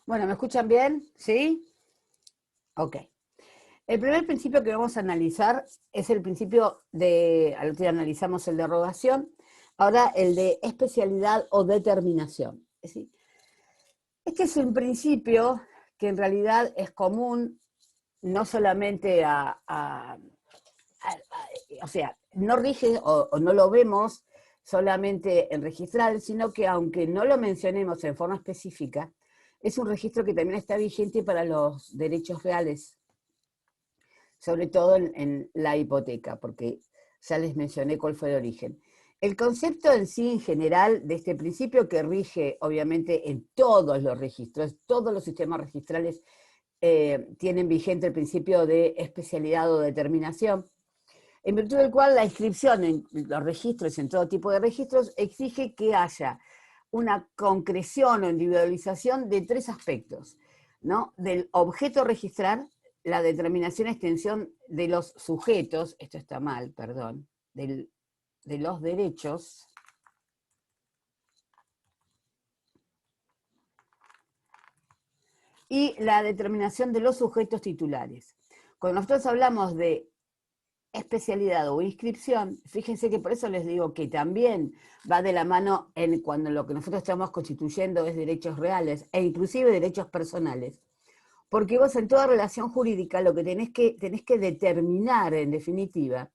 Bueno, ¿me escuchan bien? ¿Sí? Ok. El primer principio que vamos a analizar es el principio al otro día analizamos el de rogación, ahora el de especialidad o determinación. Es decir, este es un principio que en realidad es común no solamente o sea, no rige o no lo vemos solamente en registral, sino que aunque no lo mencionemos en forma específica, es un registro que también está vigente para los derechos reales, sobre todo en la hipoteca, porque ya les mencioné cuál fue el origen. El concepto en sí, en general, de este principio que rige, obviamente, en todos los registros, todos los sistemas registrales tienen vigente el principio de especialidad o determinación, en virtud del cual la inscripción en los registros, en todo tipo de registros, exige que haya una concreción o individualización de tres aspectos, ¿no? Del objeto a registrar, la determinación y extensión de los sujetos, esto está mal, perdón, de los derechos, y la determinación de los sujetos titulares. Cuando nosotros hablamos de especialidad o inscripción, fíjense que por eso les digo que también va de la mano en cuando lo que nosotros estamos constituyendo es derechos reales e inclusive derechos personales. Porque vos en toda relación jurídica lo que tenés que determinar, en definitiva,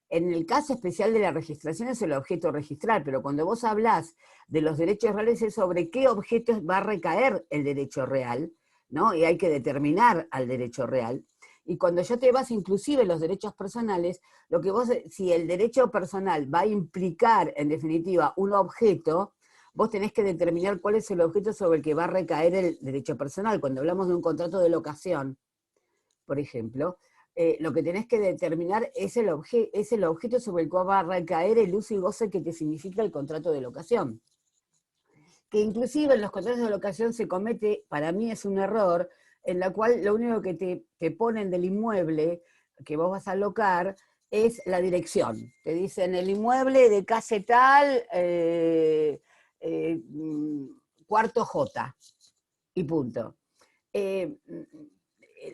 en el caso especial de la registración es el objeto registral, pero cuando vos hablás de los derechos reales es sobre qué objetos va a recaer el derecho real, ¿no? Y hay que determinar al derecho real. Y cuando yo te vas inclusive los derechos personales, lo que vos, si el derecho personal va a implicar, en definitiva, un objeto, vos tenés que determinar cuál es el objeto sobre el que va a recaer el derecho personal. Cuando hablamos de un contrato de locación, por ejemplo, lo que tenés que determinar es el objeto sobre el cual va a recaer el uso y goce que te significa el contrato de locación. Que inclusive en los contratos de locación se comete, para mí es un error, en la cual lo único que te ponen del inmueble que vos vas a alocar es la dirección. Te dicen el inmueble de calle tal, eh, cuarto J, y punto. Eh,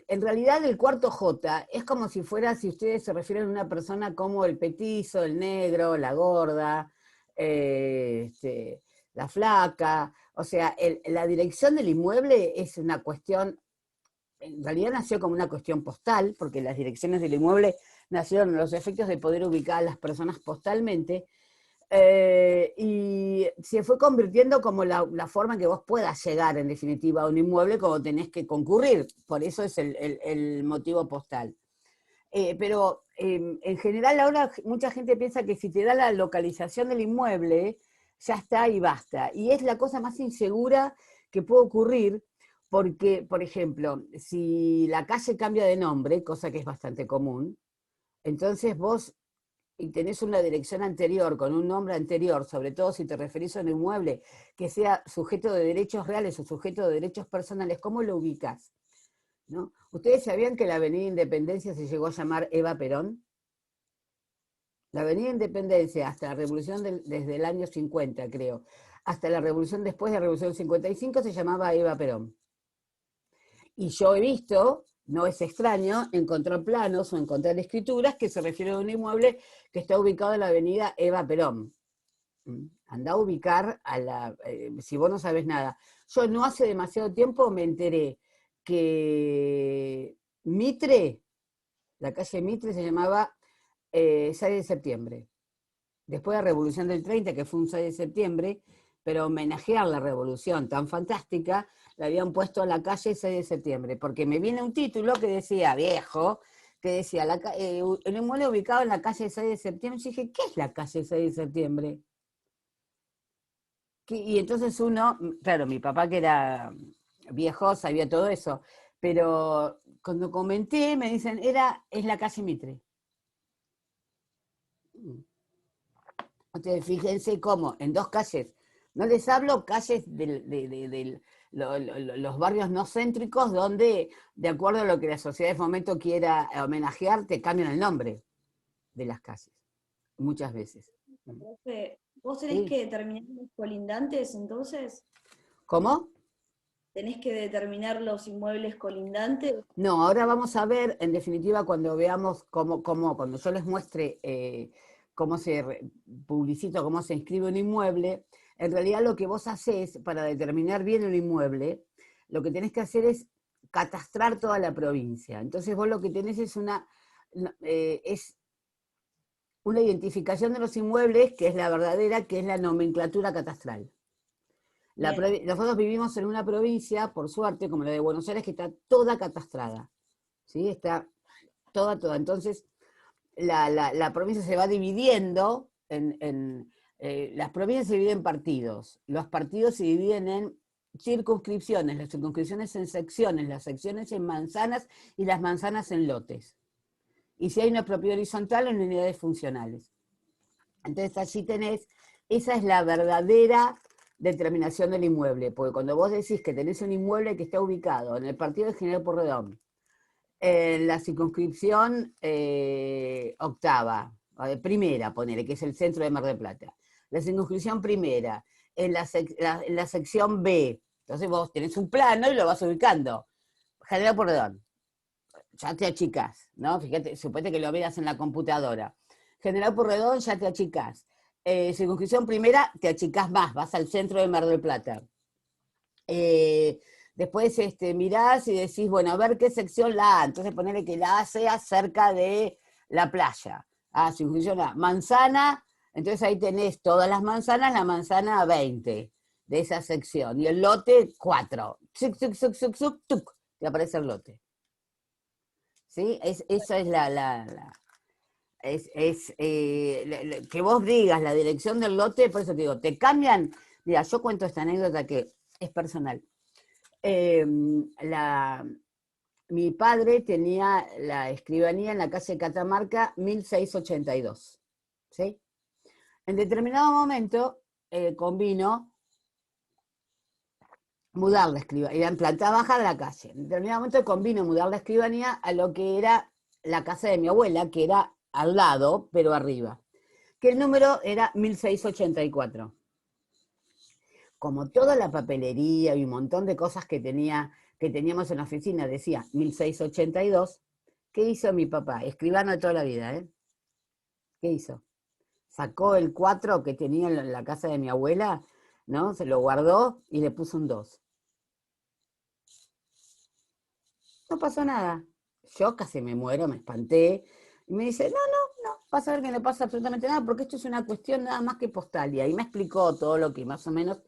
en realidad el cuarto J es como si fuera, si ustedes se refieren a una persona como el petizo, el negro, la gorda, la flaca, o sea, la dirección del inmueble es una cuestión, en realidad nació como una cuestión postal, porque las direcciones del inmueble nacieron a los efectos de poder ubicar a las personas postalmente, y se fue convirtiendo como la forma en que vos puedas llegar, en definitiva, a un inmueble como tenés que concurrir. Por eso es el motivo postal. Pero en general ahora mucha gente piensa que si te da la localización del inmueble, ya está y basta. Y es la cosa más insegura que puede ocurrir porque, por ejemplo, si la calle cambia de nombre, cosa que es bastante común, entonces vos y tenés una dirección anterior, con un nombre anterior, sobre todo si te referís a un inmueble que sea sujeto de derechos reales o sujeto de derechos personales, ¿cómo lo ubicás? ¿No? ¿Ustedes sabían que la Avenida Independencia se llegó a llamar Eva Perón? La Avenida Independencia hasta la Revolución desde el año 50, creo, hasta la Revolución después de la Revolución 55 se llamaba Eva Perón. Y yo he visto, no es extraño, encontrar planos o encontrar escrituras que se refieren a un inmueble que está ubicado en la avenida Eva Perón. Anda a ubicar si vos no sabés nada. Yo no hace demasiado tiempo me enteré que Mitre, la calle Mitre se llamaba 6 de septiembre. Después de la Revolución del 30, que fue un 6 de septiembre, pero homenajear la revolución tan fantástica, le habían puesto a la calle 6 de septiembre, porque me viene un título que decía, viejo, que decía, el inmueble ubicado en la calle 6 de septiembre. Yo dije, ¿qué es la calle 6 de septiembre? Y entonces uno, claro, mi papá que era viejo sabía todo eso, pero cuando comenté me dicen, es la calle Mitre. Entonces fíjense cómo, en dos calles, no les hablo calles los barrios no céntricos donde, de acuerdo a lo que la sociedad de fomento quiera homenajear, te cambian el nombre de las calles, muchas veces. Profe, ¿vos tenés ¿Sí? que determinar los colindantes entonces? ¿Cómo? ¿Tenés que determinar los inmuebles colindantes? No, ahora vamos a ver, en definitiva, cuando veamos cuando yo les muestre cómo se publicita, cómo se inscribe un inmueble, en realidad lo que vos hacés para determinar bien un inmueble, lo que tenés que hacer es catastrar toda la provincia. Entonces vos lo que tenés es una identificación de los inmuebles que es la verdadera, que es la nomenclatura catastral. Nosotros vivimos en una provincia, por suerte, como la de Buenos Aires, que está toda catastrada. ¿Sí? Está toda. Entonces, la provincia se va dividiendo las provincias se dividen en partidos. Los partidos se dividen en circunscripciones, las circunscripciones en secciones, las secciones en manzanas y las manzanas en lotes. Y si hay una propiedad horizontal, en unidades funcionales. Entonces allí tenés, esa es la verdadera determinación del inmueble, porque cuando vos decís que tenés un inmueble que está ubicado en el partido de General Pueyrredón, en la circunscripción octava, primera, ponele, que es el centro de Mar del Plata, la circunscripción primera, en la sección B, entonces vos tenés un plano y lo vas ubicando. General Pueyrredón, ya te achicás, ¿no? Fíjate, suponete que lo veas en la computadora. General Pueyrredón, ya te achicás. Circunscripción primera, te achicás más, vas al centro de Mar del Plata. Después mirás y decís, bueno, a ver qué sección la A. Entonces ponele que la A sea cerca de la playa. Circunscripción A. Manzana, entonces ahí tenés todas las manzanas, la manzana 20 de esa sección. Y el lote 4. Te aparece el lote. ¿Sí? Eso es que vos digas la dirección del lote, por eso te digo, te cambian. Mira, yo cuento esta anécdota que es personal. Mi padre tenía la escribanía en la calle Catamarca 1682. ¿Sí? En determinado momento convino mudar la escribanía, era en planta baja de la calle. En determinado momento convino mudar la escribanía a lo que era la casa de mi abuela, que era al lado, pero arriba, que el número era 1684. Como toda la papelería y un montón de cosas que teníamos en la oficina decía 1682, ¿qué hizo mi papá? Escribano de toda la vida, ¿eh? ¿Qué hizo? Sacó el 4 que tenía en la casa de mi abuela, ¿no? Se lo guardó y le puso un 2. No pasó nada. Yo casi me muero, me espanté. Y me dice, no, vas a ver que no pasa absolutamente nada, porque esto es una cuestión nada más que postal. Y ahí me explicó todo lo que más o menos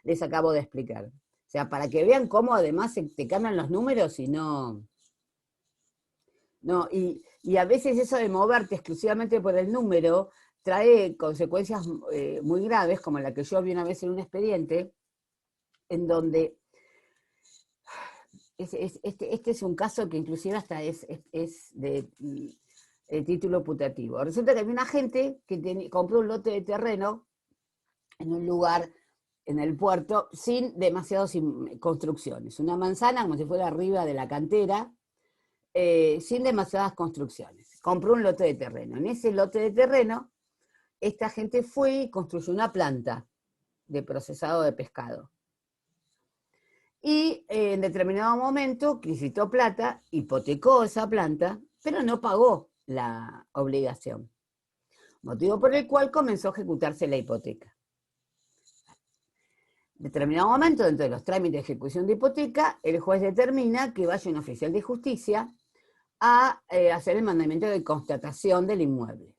les acabo de explicar. O sea, para que vean cómo además te cambian los números y no... Y a veces eso de moverte exclusivamente por el número trae consecuencias muy graves, como la que yo vi una vez en un expediente, en donde este es un caso que inclusive hasta es de título putativo. Resulta que había una gente que compró un lote de terreno en un lugar en el puerto sin demasiadas construcciones. Una manzana como si fuera arriba de la cantera, sin demasiadas construcciones. Compró un lote de terreno. En ese lote de terreno, esta gente fue y construyó una planta de procesado de pescado. Y en determinado momento necesitó plata, hipotecó esa planta, pero no pagó la obligación. Motivo por el cual comenzó a ejecutarse la hipoteca. En determinado momento, dentro de los trámites de ejecución de hipoteca, el juez determina que vaya un oficial de justicia a hacer el mandamiento de constatación del inmueble.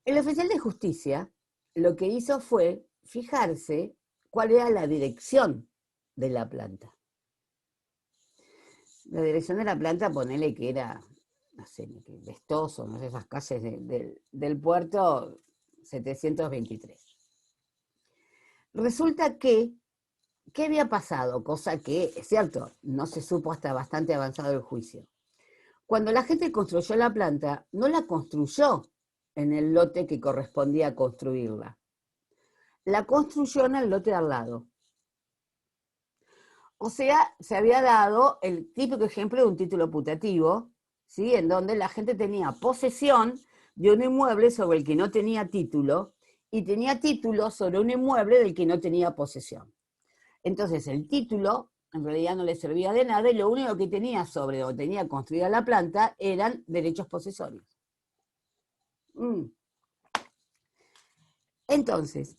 El oficial de justicia lo que hizo fue fijarse cuál era la dirección de la planta. La dirección de la planta, ponele que era, no sé, Vestoso, no sé, esas calles del puerto, 723. Resulta que, ¿qué había pasado? Cosa que, es cierto, no se supo hasta bastante avanzado el juicio. Cuando la gente construyó la planta, no la construyó en el lote que correspondía a construirla. La construyó en el lote de al lado. O sea, se había dado el típico ejemplo de un título putativo, ¿sí? En donde la gente tenía posesión de un inmueble sobre el que no tenía título y tenía título sobre un inmueble del que no tenía posesión. Entonces el título en realidad no le servía de nada y lo único que tenía sobre o tenía construida la planta eran derechos posesorios. Entonces,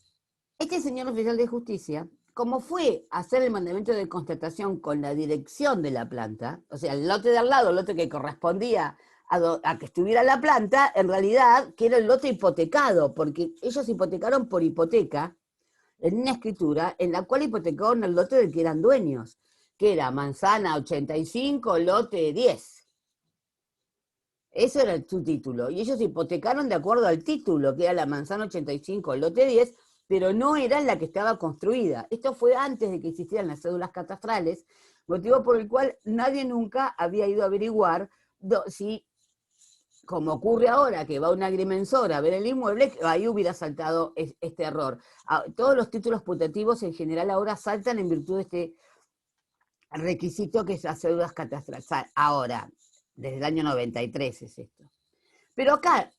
este señor oficial de justicia, como fue a hacer el mandamiento de constatación con la dirección de la planta, o sea, el lote de al lado, el lote que correspondía a que estuviera la planta, en realidad que era el lote hipotecado, porque ellos hipotecaron por hipoteca en una escritura en la cual hipotecaron el lote del que eran dueños, que era manzana 85, lote 10. Eso era su título. Y ellos hipotecaron de acuerdo al título, que era la manzana 85, lote 10, pero no era la que estaba construida. Esto fue antes de que existieran las cédulas catastrales, motivo por el cual nadie nunca había ido a averiguar si, como ocurre ahora, que va una agrimensora a ver el inmueble, ahí hubiera saltado este error. Todos los títulos putativos en general ahora saltan en virtud de este requisito que es las cédulas catastrales. Ahora, desde el año 93 es esto. Pero acá,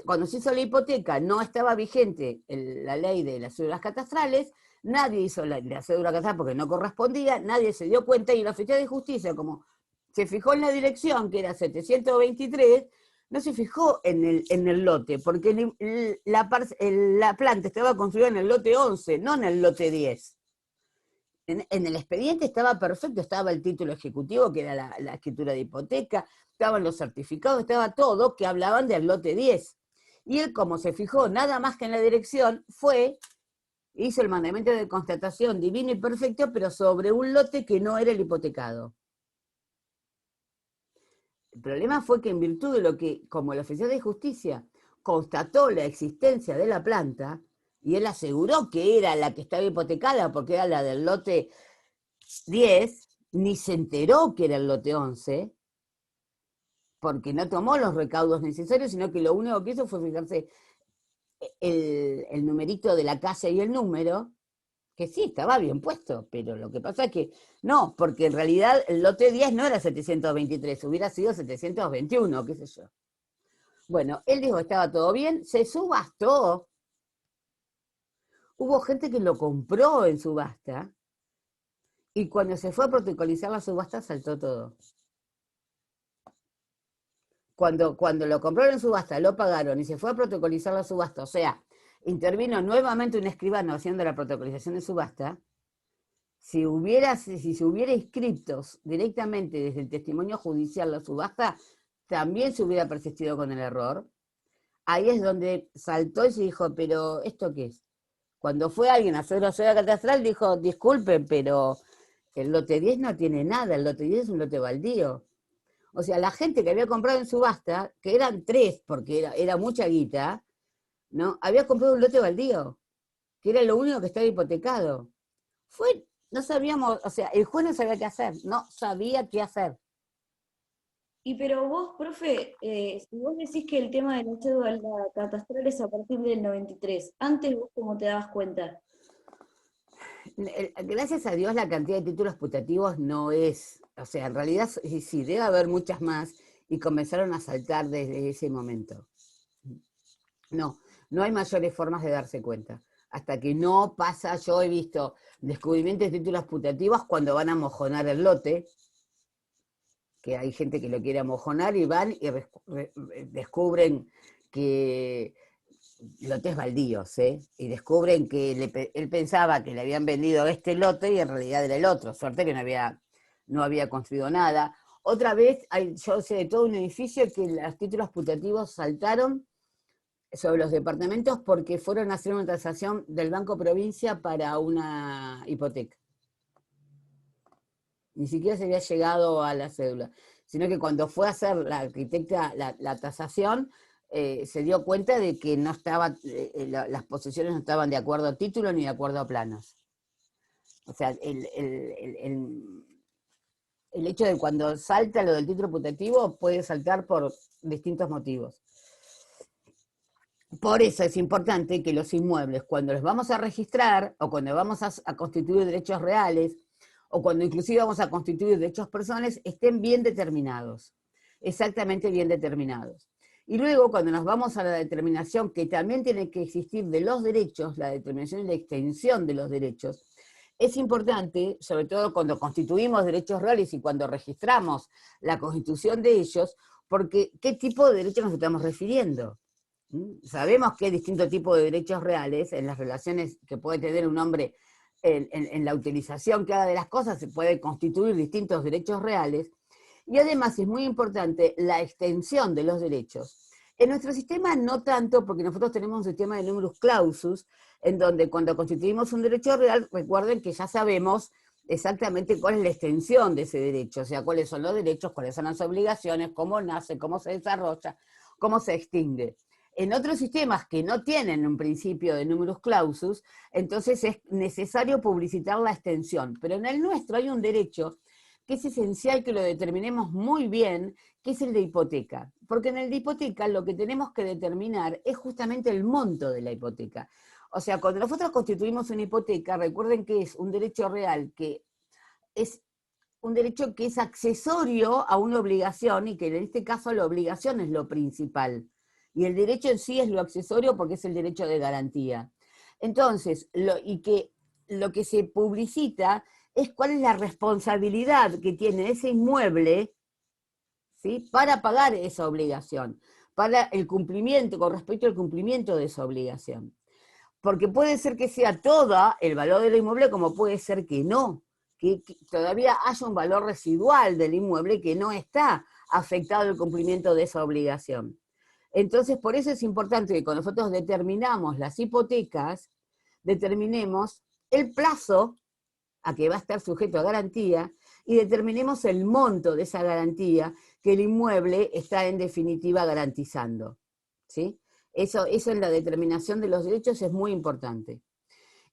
cuando se hizo la hipoteca, no estaba vigente la ley de las cédulas catastrales, nadie hizo la cédula catastral porque no correspondía, nadie se dio cuenta y la oficial de justicia, como se fijó en la dirección, que era 723, no se fijó en el lote, porque la planta estaba construida en el lote 11, no en el lote 10. En el expediente estaba perfecto, estaba el título ejecutivo, que era la escritura de hipoteca, estaban los certificados, estaba todo, que hablaban del lote 10. Y él, como se fijó nada más que en la dirección, hizo el mandamiento de constatación divino y perfecto, pero sobre un lote que no era el hipotecado. El problema fue que en virtud de lo que, como el oficial de justicia constató la existencia de la planta, y él aseguró que era la que estaba hipotecada porque era la del lote 10, ni se enteró que era el lote 11, porque no tomó los recaudos necesarios, sino que lo único que hizo fue fijarse el numerito de la casa y el número, que sí, estaba bien puesto, pero lo que pasa es que no, porque en realidad el lote 10 no era 723, hubiera sido 721, qué sé yo. Bueno, él dijo que estaba todo bien, se subastó. Hubo gente que lo compró en subasta y cuando se fue a protocolizar la subasta saltó todo. Cuando lo compraron en subasta, lo pagaron y se fue a protocolizar la subasta, o sea, intervino nuevamente un escribano haciendo la protocolización de subasta, si se hubiera inscrito directamente desde el testimonio judicial la subasta, también se hubiera persistido con el error. Ahí es donde saltó y se dijo, pero ¿esto qué es? Cuando fue alguien a hacer la cédula catastral, dijo, disculpen, pero el lote 10 no tiene nada, el lote 10 es un lote baldío. O sea, la gente que había comprado en subasta, que eran 3, porque era mucha guita, ¿no? Había comprado un lote baldío, que era lo único que estaba hipotecado. No sabíamos, o sea, el juez no sabía qué hacer, no sabía qué hacer. Y pero vos, profe, si vos decís que el tema de la cédula catastral es a partir del 93, antes vos cómo te dabas cuenta. Gracias a Dios la cantidad de títulos putativos no es, o sea, en realidad sí debe haber muchas más y comenzaron a saltar desde ese momento. No hay mayores formas de darse cuenta. Hasta que no pasa, yo he visto descubrimientos de títulos putativos cuando van a mojonar el lote, que hay gente que lo quiere amojonar y van y descubren que lotes baldíos, y descubren que él pensaba que le habían vendido este lote y en realidad era el otro, suerte que no había construido nada. Otra vez, yo sé de todo un edificio que los títulos putativos saltaron sobre los departamentos porque fueron a hacer una transacción del Banco Provincia para una hipoteca. Ni siquiera se había llegado a la cédula, sino que cuando fue a hacer la arquitecta la tasación, se dio cuenta de que no estaba, las posesiones no estaban de acuerdo a título ni de acuerdo a planos. O sea, el hecho de cuando salta lo del título putativo puede saltar por distintos motivos. Por eso es importante que los inmuebles, cuando los vamos a registrar o cuando vamos a constituir derechos reales, o cuando inclusive vamos a constituir derechos personales, estén bien determinados, exactamente bien determinados. Y luego, cuando nos vamos a la determinación que también tiene que existir de los derechos, la determinación y la extensión de los derechos, es importante, sobre todo cuando constituimos derechos reales y cuando registramos la constitución de ellos, porque ¿qué tipo de derechos nos estamos refiriendo? Sabemos que hay distintos tipos de derechos reales en las relaciones que puede tener un hombre en la utilización que haga de las cosas, se puede constituir distintos derechos reales, y además es muy importante la extensión de los derechos. En nuestro sistema no tanto, porque nosotros tenemos un sistema de numerus clausus, en donde cuando constituimos un derecho real, recuerden que ya sabemos exactamente cuál es la extensión de ese derecho, o sea, cuáles son los derechos, cuáles son las obligaciones, cómo nace, cómo se desarrolla, cómo se extingue. En otros sistemas que no tienen un principio de numerus clausus, entonces es necesario publicitar la extensión. Pero en el nuestro hay un derecho que es esencial que lo determinemos muy bien, que es el de hipoteca. Porque en el de hipoteca lo que tenemos que determinar es justamente el monto de la hipoteca. O sea, cuando nosotros constituimos una hipoteca, recuerden que es un derecho real, que es un derecho que es accesorio a una obligación, y que en este caso la obligación es lo principal. Y el derecho en sí es lo accesorio porque es el derecho de garantía. Entonces, lo que se publicita es cuál es la responsabilidad que tiene ese inmueble, ¿sí?, para pagar esa obligación, para el cumplimiento, con respecto al cumplimiento de esa obligación. Porque puede ser que sea todo el valor del inmueble, como puede ser que no, que todavía haya un valor residual del inmueble que no está afectado el cumplimiento de esa obligación. Entonces, por eso es importante que cuando nosotros determinamos las hipotecas, determinemos el plazo a que va a estar sujeto a garantía y determinemos el monto de esa garantía que el inmueble está en definitiva garantizando, ¿sí? Eso en la determinación de los derechos es muy importante.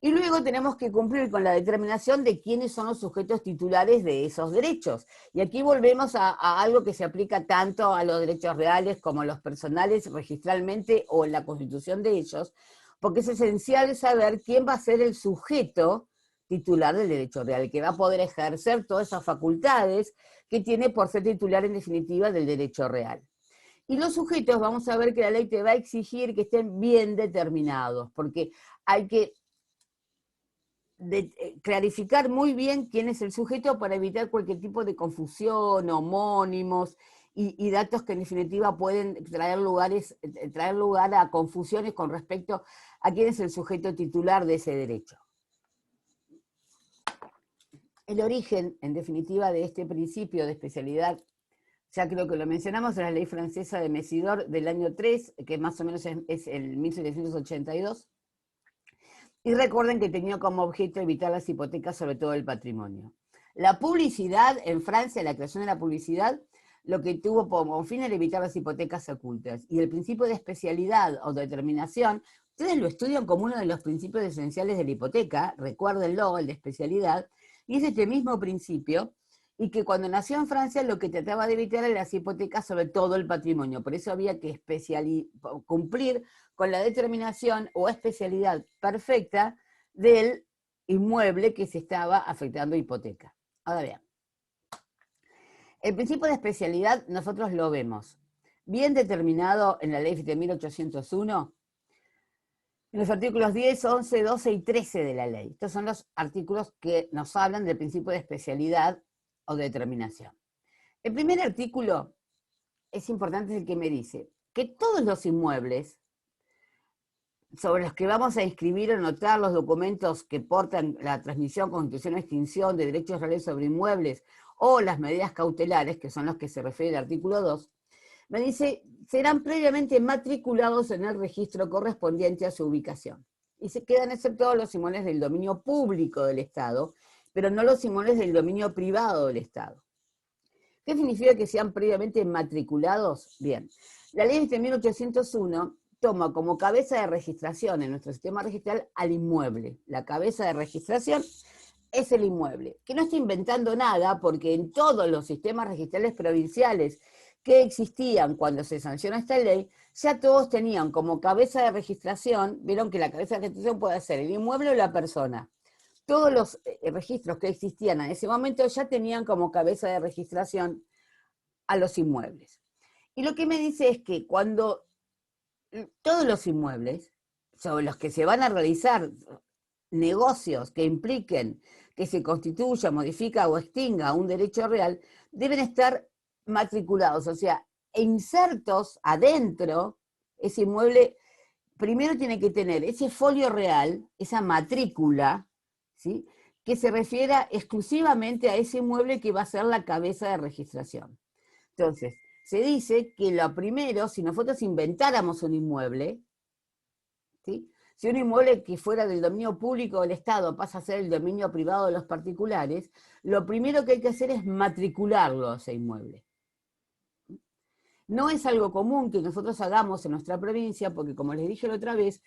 Y luego tenemos que cumplir con la determinación de quiénes son los sujetos titulares de esos derechos. Y aquí volvemos a algo que se aplica tanto a los derechos reales como a los personales registralmente o en la constitución de ellos, porque es esencial saber quién va a ser el sujeto titular del derecho real, que va a poder ejercer todas esas facultades que tiene por ser titular en definitiva del derecho real. Y los sujetos, vamos a ver que la ley te va a exigir que estén bien determinados, porque hay que clarificar muy bien quién es el sujeto para evitar cualquier tipo de confusión, homónimos y datos que en definitiva pueden traer lugar a confusiones con respecto a quién es el sujeto titular de ese derecho. El origen, en definitiva, de este principio de especialidad, ya creo que lo mencionamos, en la ley francesa de Mesidor del año 3, que más o menos es el 1782, y recuerden que tenía como objeto evitar las hipotecas sobre todo el patrimonio. La publicidad, en Francia, la creación de la publicidad, lo que tuvo como fin era evitar las hipotecas ocultas. Y el principio de especialidad o de determinación, ustedes lo estudian como uno de los principios esenciales de la hipoteca, recuérdenlo, el de especialidad, y es este mismo principio, y que cuando nació en Francia lo que trataba de evitar eran las hipotecas sobre todo el patrimonio. Por eso había que cumplir con la determinación o especialidad perfecta del inmueble que se estaba afectando hipoteca. Ahora bien, el principio de especialidad nosotros lo vemos bien determinado en la ley de 1801, en los artículos 10, 11, 12 y 13 de la ley. Estos son los artículos que nos hablan del principio de especialidad o de determinación. El primer artículo es importante, es el que me dice que todos los inmuebles sobre los que vamos a inscribir o anotar los documentos que portan la transmisión, constitución o extinción de derechos reales sobre inmuebles o las medidas cautelares, que son los que se refiere el artículo 2, me dice, serán previamente matriculados en el registro correspondiente a su ubicación. Y se quedan exceptuados los inmuebles del dominio público del Estado, pero no los inmuebles del dominio privado del Estado. ¿Qué significa que sean previamente matriculados? Bien, la ley de 1801 toma como cabeza de registración en nuestro sistema registral al inmueble. La cabeza de registración es el inmueble, que no está inventando nada, porque en todos los sistemas registrales provinciales que existían cuando se sancionó esta ley, ya todos tenían como cabeza de registración, vieron que la cabeza de registración puede ser el inmueble o la persona. Todos los registros que existían en ese momento ya tenían como cabeza de registración a los inmuebles. Y lo que me dice es que cuando todos los inmuebles sobre los que se van a realizar negocios que impliquen que se constituya, modifica o extinga un derecho real, deben estar matriculados, o sea, insertos adentro, ese inmueble primero tiene que tener ese folio real, esa matrícula, ¿sí?, que se refiera exclusivamente a ese inmueble que va a ser la cabeza de registración. Entonces, se dice que lo primero, si nosotros inventáramos un inmueble, ¿sí?, si un inmueble que fuera del dominio público del Estado pasa a ser el dominio privado de los particulares, lo primero que hay que hacer es matricularlo a ese inmueble. No es algo común que nosotros hagamos en nuestra provincia, porque como les dije la otra vez,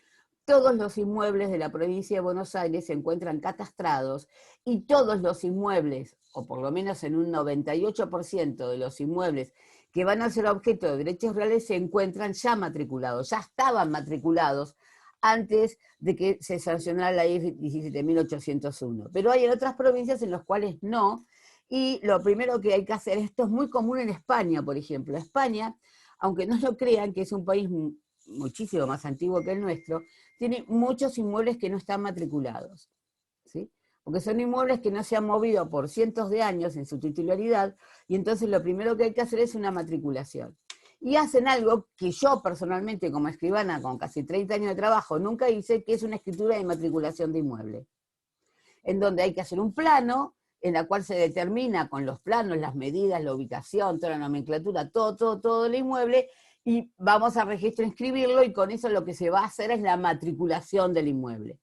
todos los inmuebles de la provincia de Buenos Aires se encuentran catastrados y todos los inmuebles, o por lo menos en un 98% de los inmuebles que van a ser objeto de derechos reales, se encuentran ya matriculados, ya estaban matriculados antes de que se sancionara la ley 17.801. Pero hay en otras provincias en las cuales no, y lo primero que hay que hacer, esto es muy común en España, por ejemplo. España, aunque no lo crean, que es un país muchísimo más antiguo que el nuestro, tiene muchos inmuebles que no están matriculados, ¿sí?, porque son inmuebles que no se han movido por cientos de años en su titularidad, y entonces lo primero que hay que hacer es una matriculación. Y hacen algo que yo personalmente, como escribana con casi 30 años de trabajo, nunca hice, que es una escritura de matriculación de inmueble, en donde hay que hacer un plano, en la cual se determina con los planos, las medidas, la ubicación, toda la nomenclatura, todo el inmueble, y vamos a registro a inscribirlo, y con eso lo que se va a hacer es la matriculación del inmueble.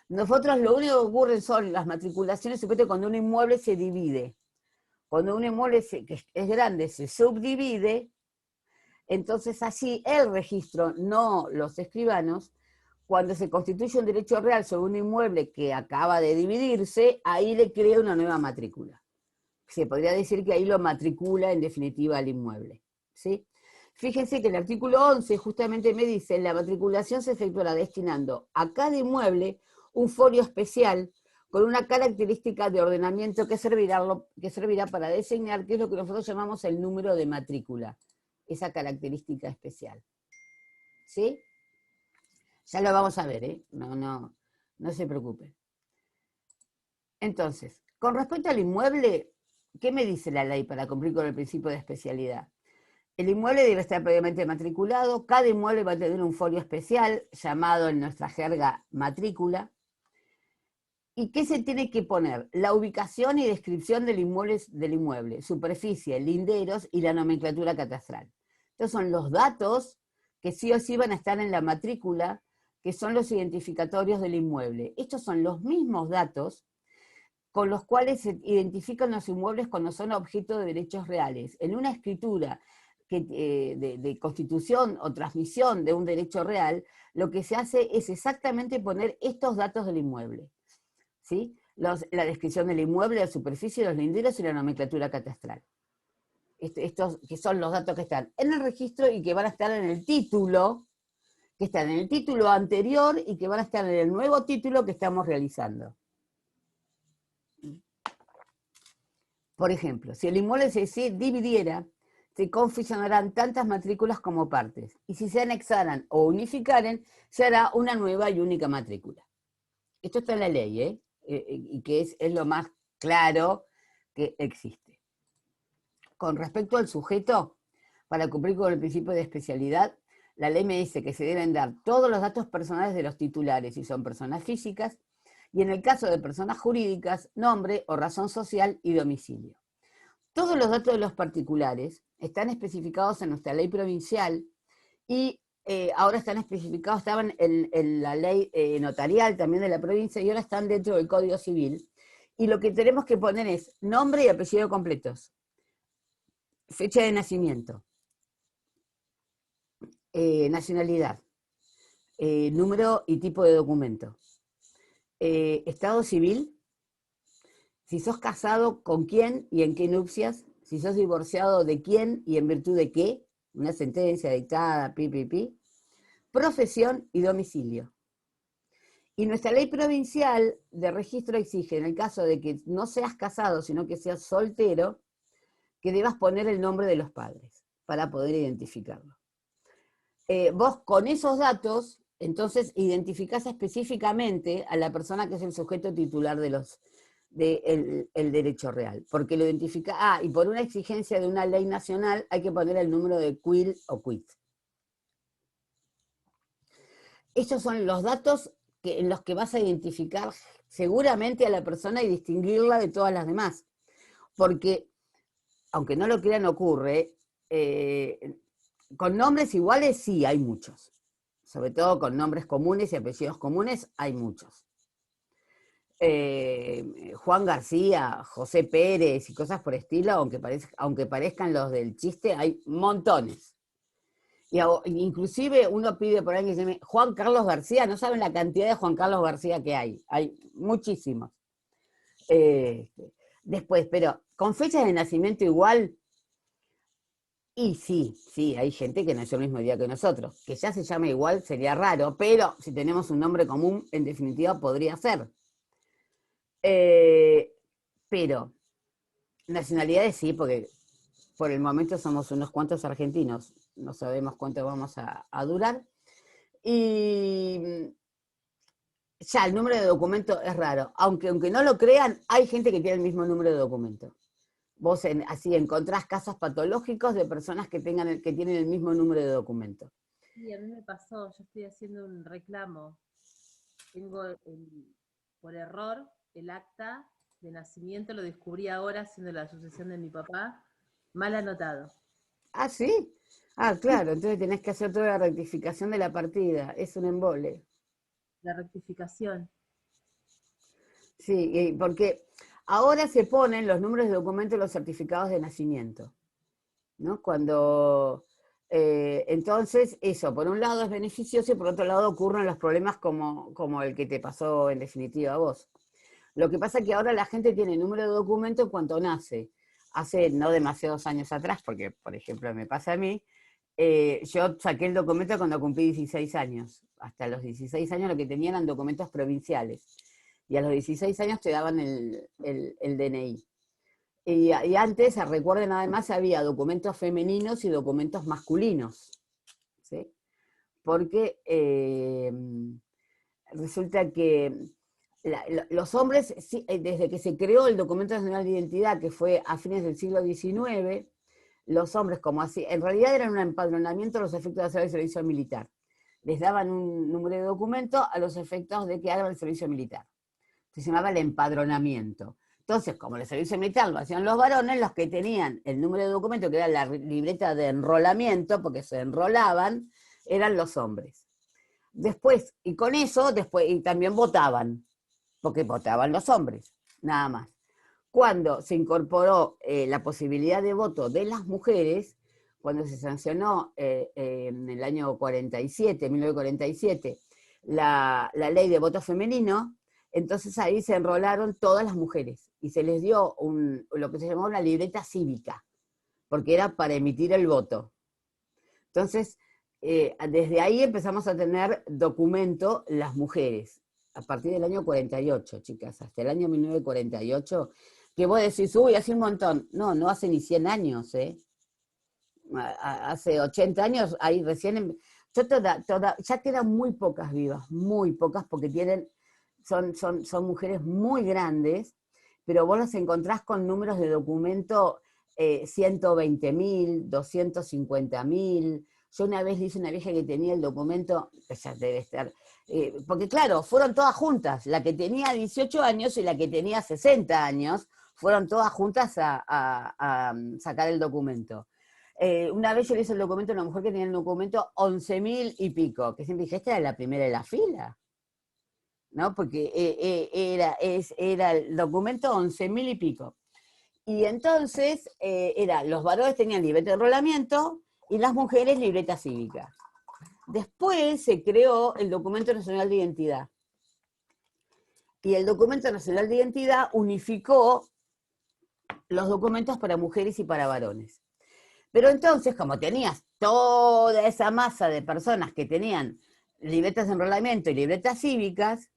Nosotros lo único que ocurre son las matriculaciones, supuestamente cuando un inmueble se divide. Cuando un inmueble que es grande se subdivide, entonces allí el registro, no los escribanos, cuando se constituye un derecho real sobre un inmueble que acaba de dividirse, ahí le crea una nueva matrícula. Se podría decir que ahí lo matricula en definitiva al inmueble, ¿sí? Fíjense que el artículo 11 justamente me dice: la matriculación se efectuará destinando a cada inmueble un folio especial con una característica de ordenamiento que servirá para designar qué es lo que nosotros llamamos el número de matrícula, esa característica especial, ¿sí? Ya lo vamos a ver, ¿eh? No se preocupen. Entonces, con respecto al inmueble, ¿qué me dice la ley para cumplir con el principio de especialidad? El inmueble debe estar previamente matriculado, cada inmueble va a tener un folio especial, llamado en nuestra jerga matrícula. ¿Y qué se tiene que poner? La ubicación y descripción del inmueble, superficie, linderos y la nomenclatura catastral. Estos son los datos que sí o sí van a estar en la matrícula, que son los identificatorios del inmueble. Estos son los mismos datos con los cuales se identifican los inmuebles cuando son objeto de derechos reales. En una escritura de constitución o transmisión de un derecho real, lo que se hace es exactamente poner estos datos del inmueble, ¿sí? La descripción del inmueble, la superficie, los linderos y la nomenclatura catastral. Estos que son los datos que están en el registro y que van a estar en el título, que están en el título anterior y que van a estar en el nuevo título que estamos realizando. Por ejemplo, si el inmueble se dividiera, se confeccionarán tantas matrículas como partes, y si se anexaran o unificaran, se hará una nueva y única matrícula. Esto está en la ley, y que es lo más claro que existe. Con respecto al sujeto, para cumplir con el principio de especialidad, la ley me dice que se deben dar todos los datos personales de los titulares, si son personas físicas, y en el caso de personas jurídicas, nombre o razón social y domicilio. Todos los datos de los particulares están especificados en nuestra ley provincial y ahora están especificados, estaban en la ley notarial también de la provincia y ahora están dentro del Código Civil. Y lo que tenemos que poner es nombre y apellido completos, fecha de nacimiento, nacionalidad, número y tipo de documento, estado civil, si sos casado, con quién y en qué nupcias, si sos divorciado, de quién y en virtud de qué, una sentencia dictada, profesión y domicilio. Y nuestra ley provincial de registro exige, en el caso de que no seas casado, sino que seas soltero, que debas poner el nombre de los padres para poder identificarlo. Vos con esos datos Entonces identificás específicamente a la persona que es el sujeto titular el derecho real, porque lo identifica, y por una exigencia de una ley nacional hay que poner el número de quill o quit. Estos son los datos en los que vas a identificar seguramente a la persona y distinguirla de todas las demás, porque, aunque no lo crean, ocurre, con nombres iguales sí hay muchos, sobre todo con nombres comunes y apellidos comunes hay muchos. Juan García, José Pérez y cosas por estilo, aunque parezcan los del chiste, hay montones. Inclusive uno pide por ahí que se llame Juan Carlos García, no saben la cantidad de Juan Carlos García que hay muchísimos. Después, pero con fechas de nacimiento igual, y sí, hay gente que nació el mismo día que nosotros, que ya se llama igual sería raro, pero si tenemos un nombre común, en definitiva podría ser. Pero nacionalidades sí, porque por el momento somos unos cuantos argentinos, no sabemos cuánto vamos a durar. Y ya el número de documento es raro, aunque no lo crean, hay gente que tiene el mismo número de documento. Vos así encontrás casos patológicos de personas que tienen el mismo número de documento. Sí, a mí me pasó, yo estoy haciendo un reclamo. Tengo por error el acta de nacimiento, lo descubrí ahora haciendo la sucesión de mi papá, mal anotado. ¿Ah, sí? Ah, claro, entonces tenés que hacer toda la rectificación de la partida, es un embole. La rectificación. Sí, porque ahora se ponen los números de documento en los certificados de nacimiento, ¿no? Entonces, eso, por un lado es beneficioso y por otro lado ocurren los problemas como el que te pasó en definitiva a vos. Lo que pasa es que ahora la gente tiene número de documento en cuanto nace. Hace no demasiados años atrás, porque por ejemplo me pasa a mí, yo saqué el documento cuando cumplí 16 años. Hasta los 16 años lo que tenían eran documentos provinciales. Y a los 16 años te daban el DNI. Y antes, recuerden, además había documentos femeninos y documentos masculinos, ¿sí? Porque resulta que los hombres, desde que se creó el documento nacional de identidad, que fue a fines del siglo XIX, los hombres, como así, en realidad eran un empadronamiento a los efectos de hacer el servicio militar. Les daban un número de documento a los efectos de que hagan el servicio militar. Se llamaba el empadronamiento. Entonces, como el servicio militar lo hacían los varones, los que tenían el número de documento, que era la libreta de enrolamiento, porque se enrolaban, eran los hombres. Después, y con eso, y también votaban, porque votaban los hombres, nada más. Cuando se incorporó la posibilidad de voto de las mujeres, cuando se sancionó en el año 47, 1947, la ley de voto femenino, entonces ahí se enrolaron todas las mujeres y se les dio lo que se llamó una libreta cívica, porque era para emitir el voto. Entonces, desde ahí empezamos a tener documento las mujeres, a partir del año 48, chicas, hasta el año 1948, que vos decís, uy, hace un montón. No, no hace ni 100 años, ¿eh? Hace 80 años, ahí recién, ya quedan muy pocas vivas, muy pocas, porque son mujeres muy grandes, pero vos las encontrás con números de documento 120.000, 250.000. Yo una vez le hice una vieja que tenía el documento, que ya debe estar, porque claro, fueron todas juntas, la que tenía 18 años y la que tenía 60 años, fueron todas juntas a sacar el documento. Una vez yo le hice el documento a una mujer que tenía el documento 11.000 y pico, que siempre dije, esta era la primera de la fila, ¿no? Porque era el documento 11.000 y pico. Y entonces, los varones tenían libreta de enrolamiento y las mujeres libreta cívica. Después se creó el Documento Nacional de Identidad. Y el Documento Nacional de Identidad unificó los documentos para mujeres y para varones. Pero entonces, como tenías toda esa masa de personas que tenían libretas de enrolamiento y libretas cívicas,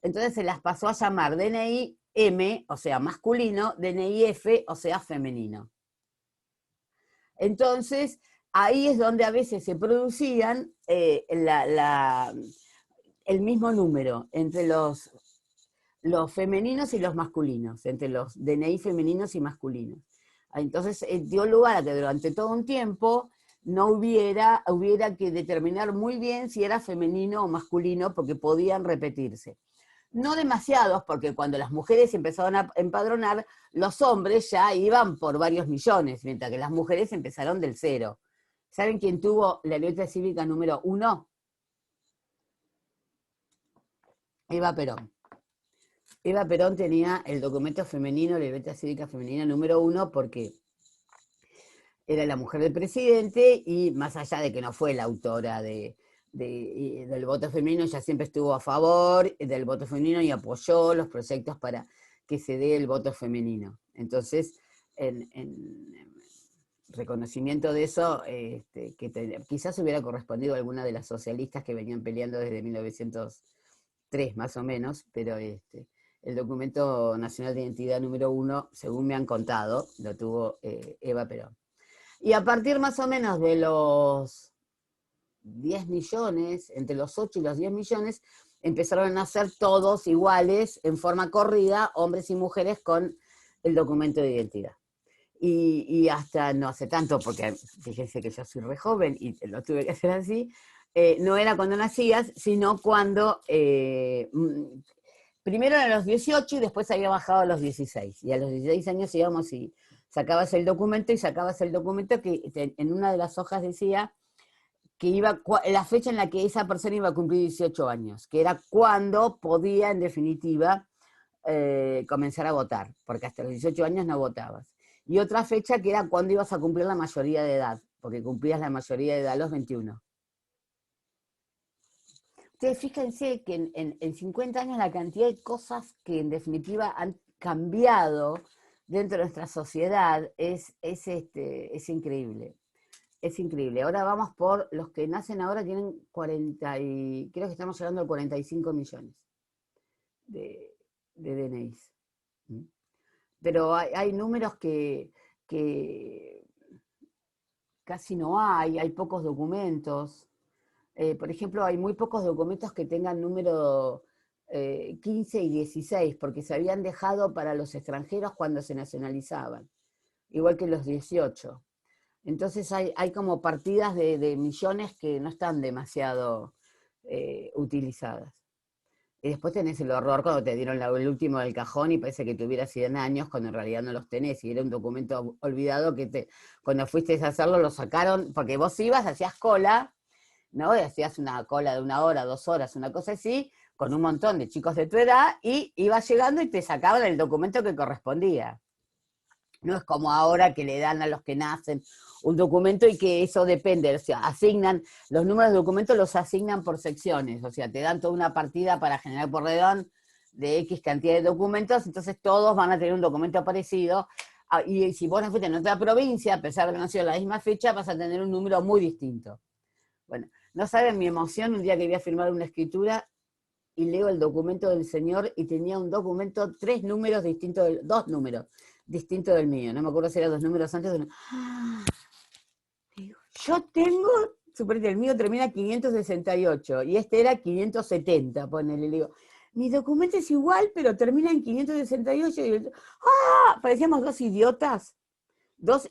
entonces se las pasó a llamar DNI M, o sea, masculino, DNI F, o sea, femenino. Entonces, ahí es donde a veces se producían el mismo número entre los femeninos y los masculinos, entre los DNI femeninos y masculinos. Entonces dio lugar a que durante todo un tiempo no hubiera que determinar muy bien si era femenino o masculino, porque podían repetirse. No demasiados, porque cuando las mujeres empezaron a empadronar, los hombres ya iban por varios millones, mientras que las mujeres empezaron del cero. ¿Saben quién tuvo la libreta cívica número 1? Eva Perón. Eva Perón tenía el documento femenino, la libreta cívica femenina número 1, porque era la mujer del presidente y más allá de que no fue la autora del voto femenino, ella siempre estuvo a favor del voto femenino y apoyó los proyectos para que se dé el voto femenino. Entonces, en reconocimiento de eso, quizás hubiera correspondido a alguna de las socialistas que venían peleando desde 1903 más o menos, pero el documento nacional de identidad número 1, según me han contado, lo tuvo Eva Perón. Y a partir más o menos de los 10 millones, entre los 8 y los 10 millones, empezaron a ser todos iguales, en forma corrida, hombres y mujeres con el documento de identidad. Y hasta no hace tanto, porque fíjense que yo soy re joven y lo tuve que hacer así, no era cuando nacías, sino cuando, primero eran los 18 y después había bajado a los 16. Y a los 16 años íbamos y sacabas el documento que en una de las hojas decía que iba la fecha en la que esa persona iba a cumplir 18 años, que era cuando podía, en definitiva, comenzar a votar, porque hasta los 18 años no votabas. Y otra fecha que era cuando ibas a cumplir la mayoría de edad, porque cumplías la mayoría de edad a los 21. Ustedes fíjense que en 50 años la cantidad de cosas que en definitiva han cambiado dentro de nuestra sociedad es increíble. Es increíble. Ahora vamos por los que nacen ahora, tienen 40 y creo que estamos llegando a 45 millones de DNIs. Pero hay números que casi no hay pocos documentos. Por ejemplo, hay muy pocos documentos que tengan número 15 y 16, porque se habían dejado para los extranjeros cuando se nacionalizaban, igual que los 18. Entonces hay como partidas de millones que no están demasiado utilizadas. Y después tenés el horror cuando te dieron el último del cajón y parece que tuvieras 100 años, cuando en realidad no los tenés, y era un documento olvidado que cuando fuiste a hacerlo lo sacaron, porque vos ibas, hacías cola, ¿no? Y hacías una cola de 1 hora, 2 horas, una cosa así, con un montón de chicos de tu edad, y ibas llegando y te sacaban el documento que correspondía. No es como ahora que le dan a los que nacen un documento y que eso depende, o sea, asignan, los números de documentos los asignan por secciones, o sea, te dan toda una partida para generar por redón de X cantidad de documentos, entonces todos van a tener un documento parecido, y si vos no fuiste en otra provincia, a pesar de que no ha sido la misma fecha, vas a tener un número muy distinto. Bueno, no saben mi emoción un día que iba a firmar una escritura y leo el documento del señor y tenía un documento, 2 números distintos del mío. No me acuerdo si eran 2 números antes. Yo tengo, suponete, el mío termina 568 y este era 570, ponele, le digo, mi documento es igual, pero termina en 568. Y parecíamos dos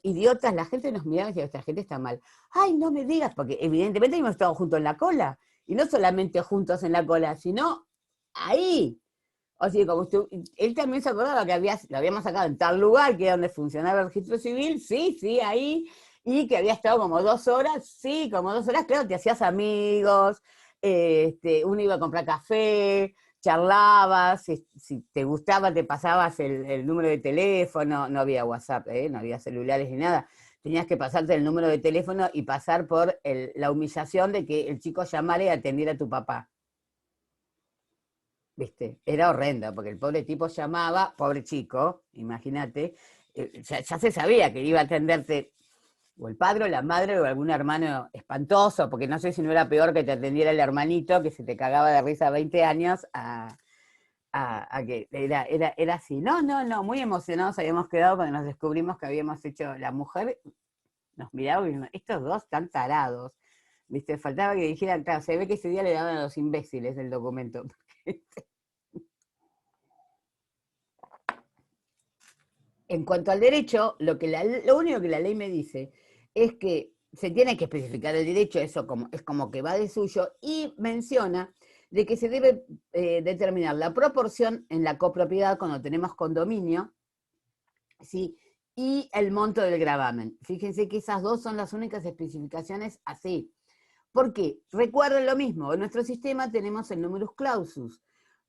idiotas, la gente nos miraba y decía, esta gente está mal. Ay, no me digas, porque evidentemente hemos estado juntos en la cola, y no solamente juntos en la cola, sino ahí. O sea, como él también se acordaba que lo habíamos sacado en tal lugar, que era donde funcionaba el registro civil, sí, ahí, y que había estado como 2 horas, sí, como 2 horas, claro, te hacías amigos, uno iba a comprar café, charlabas, si te gustaba te pasabas el número de teléfono, no había WhatsApp, no había celulares ni nada, tenías que pasarte el número de teléfono y pasar por la humillación de que el chico llamara y atendiera a tu papá. ¿Viste? Era horrendo, porque el pobre tipo llamaba, pobre chico, imagínate, ya se sabía que iba a atenderte o el padre o la madre o algún hermano espantoso, porque no sé si no era peor que te atendiera el hermanito que se te cagaba de risa a 20 años a que era así. No, muy emocionados habíamos quedado cuando nos descubrimos que habíamos hecho, la mujer nos miraba y estos dos tan tarados. ¿Viste? Faltaba que dijeran, claro, se ve que ese día le daban a los imbéciles el documento. En cuanto al derecho, lo único que la ley me dice es que se tiene que especificar el derecho, eso es como que va de suyo, y menciona de que se debe determinar la proporción en la copropiedad cuando tenemos condominio, ¿sí? Y el monto del gravamen. Fíjense que esas dos son las únicas especificaciones así. ¿Por qué? Recuerden lo mismo, en nuestro sistema tenemos el numerus clausus,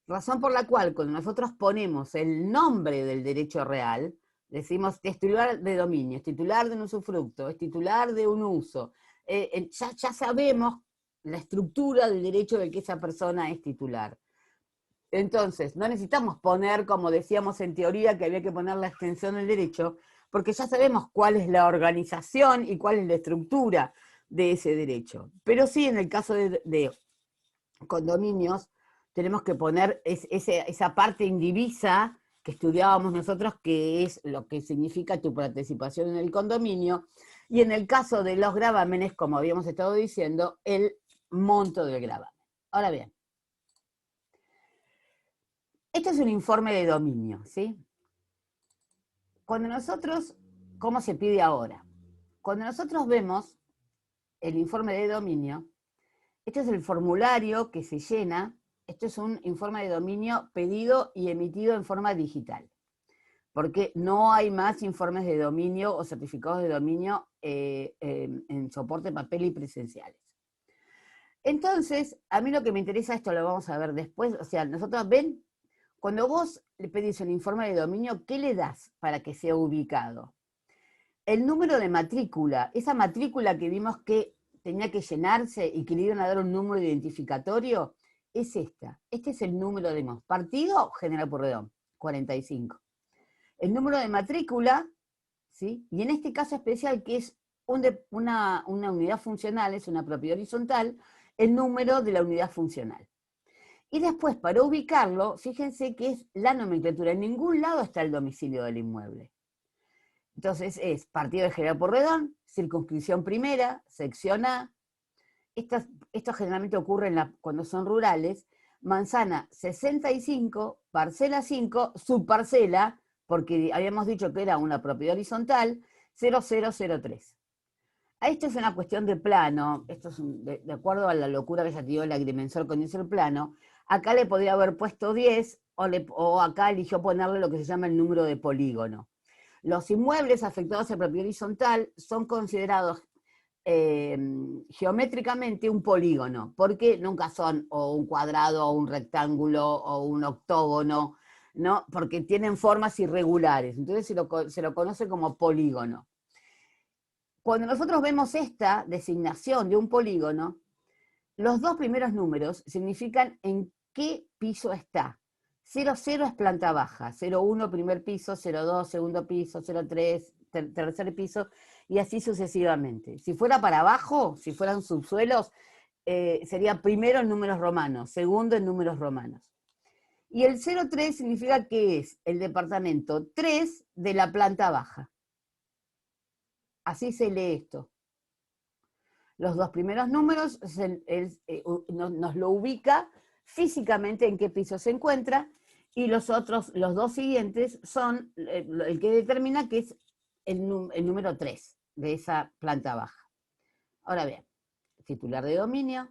razón por la cual cuando nosotros ponemos el nombre del derecho real, decimos es titular de dominio, es titular de un usufructo, es titular de un uso, ya sabemos la estructura del derecho del que esa persona es titular. Entonces, no necesitamos poner, como decíamos en teoría, que había que poner la extensión del derecho, porque ya sabemos cuál es la organización y cuál es la estructura de ese derecho. Pero sí, en el caso de condominios, tenemos que poner esa parte indivisa que estudiábamos nosotros, que es lo que significa tu participación en el condominio, y en el caso de los gravámenes, como habíamos estado diciendo, el monto del gravamen. Ahora bien, este es un informe de dominio, ¿sí? Cuando nosotros, ¿cómo se pide ahora? Cuando nosotros vemos el informe de dominio, este es el formulario que se llena. Esto es un informe de dominio pedido y emitido en forma digital, porque no hay más informes de dominio o certificados de dominio en soporte papel y presenciales. Entonces, a mí lo que me interesa, esto lo vamos a ver después, o sea, nosotros ven, cuando vos le pedís un informe de dominio, ¿qué le das para que sea ubicado? El número de matrícula, esa matrícula que vimos que tenía que llenarse y que le iban a dar un número identificatorio, es esta. Este es el número de partido General Pueyrredón, 45. El número de matrícula, ¿sí? Y en este caso especial, que es una unidad funcional, es una propiedad horizontal, el número de la unidad funcional. Y después, para ubicarlo, fíjense que es la nomenclatura. En ningún lado está el domicilio del inmueble. Entonces es partido de General Pueyrredón, circunscripción primera, sección A. Esto generalmente ocurre cuando son rurales. Manzana 65, parcela 5, subparcela, porque habíamos dicho que era una propiedad horizontal, 0003. Esto es una cuestión de plano, esto es de acuerdo a la locura que ya dio el agrimensor con ese plano. Acá le podría haber puesto 10, o acá eligió ponerle lo que se llama el número de polígono. Los inmuebles afectados a propiedad horizontal son considerados geométricamente un polígono, porque nunca son o un cuadrado, o un rectángulo, o un octógono, ¿no? Porque tienen formas irregulares, entonces se lo conoce como polígono. Cuando nosotros vemos esta designación de un polígono, los dos primeros números significan en qué piso está. 00 es planta baja, 01 primer piso, 02 segundo piso, 03 tercer piso, y así sucesivamente. Si fuera para abajo, si fueran subsuelos, sería primero en números romanos, segundo en números romanos. Y el 03 significa que es el departamento 3 de la planta baja. Así se lee esto. Los dos primeros números nos lo ubica físicamente en qué piso se encuentra, y los dos siguientes son el que determina que es el número 3 de esa planta baja. Ahora bien, titular de dominio,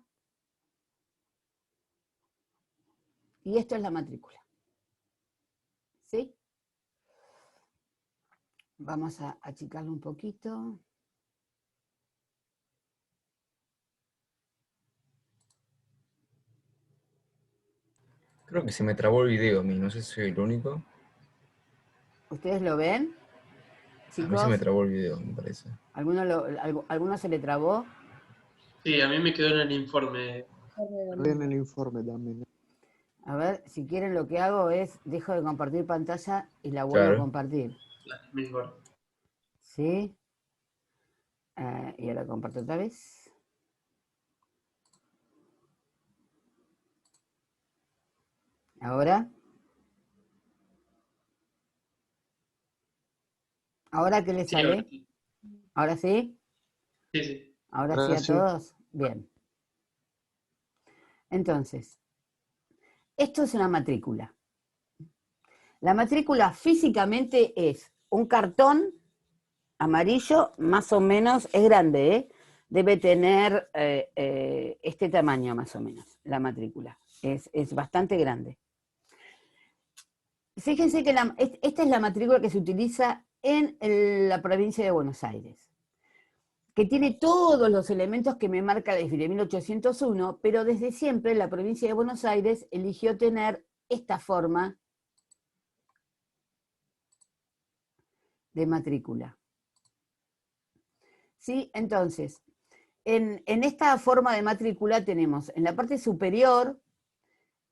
y esto es la matrícula. ¿Sí? Vamos a achicarlo un poquito. Creo que se me trabó el video a mí, no sé si soy el único. ¿Ustedes lo ven? A mí se me Chicos, trabó el video, me parece. ¿alguno se le trabó? Sí, a mí me quedó en el informe. En el informe también. A ver, si quieren lo que hago es, dejo de compartir pantalla y la vuelvo a Claro. compartir. Mejor. ¿Sí? Y ahora comparto otra vez. ¿Ahora? ¿Ahora qué les Sí, sale? ahora sí. ¿Ahora sí? Sí, sí. ¿Ahora sí Ahora a sí. todos? Bien. Entonces, esto es una matrícula. La matrícula físicamente es un cartón amarillo, más o menos, es grande, ¿eh? Debe tener este tamaño más o menos, la matrícula. Es bastante grande. Fíjense que esta es la matrícula que se utiliza en la provincia de Buenos Aires, que tiene todos los elementos que me marca la ley de 1801, pero desde siempre la provincia de Buenos Aires eligió tener esta forma de matrícula. ¿Sí? Entonces, en esta forma de matrícula tenemos en la parte superior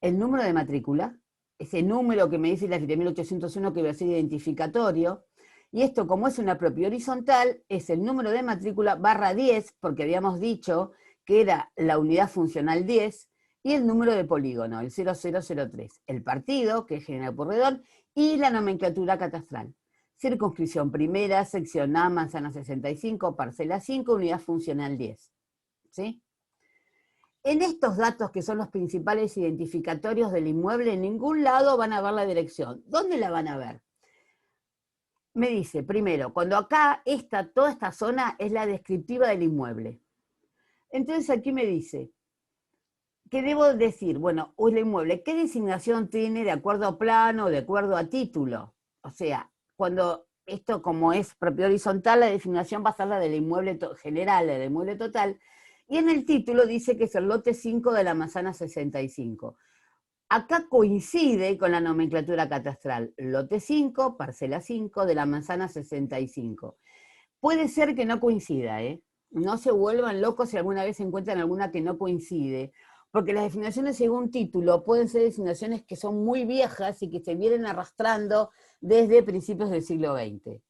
el número de matrícula, ese número que me dice la ley de 1801 que va a ser identificatorio, y esto, como es una propia horizontal, es el número de matrícula barra 10, porque habíamos dicho que era la unidad funcional 10, y el número de polígono, el 0003, el partido, que es General Pueyrredón, y la nomenclatura catastral. Circunscripción primera, sección A, manzana 65, parcela 5, unidad funcional 10. ¿Sí? En estos datos, que son los principales identificatorios del inmueble, en ningún lado van a ver la dirección. ¿Dónde la van a ver? Me dice, primero, cuando acá toda esta zona es la descriptiva del inmueble. Entonces aquí me dice, ¿qué debo decir? Bueno, el inmueble, ¿qué designación tiene de acuerdo a plano o de acuerdo a título? O sea, cuando esto, como es propio horizontal, la designación va a ser la del inmueble general, la del inmueble total, y en el título dice que es el lote 5 de la manzana 65. Acá coincide con la nomenclatura catastral, lote 5, parcela 5 de la manzana 65. Puede ser que no coincida, ¿eh? No se vuelvan locos si alguna vez encuentran alguna que no coincide, porque las designaciones según título pueden ser designaciones que son muy viejas y que se vienen arrastrando desde principios del siglo XX.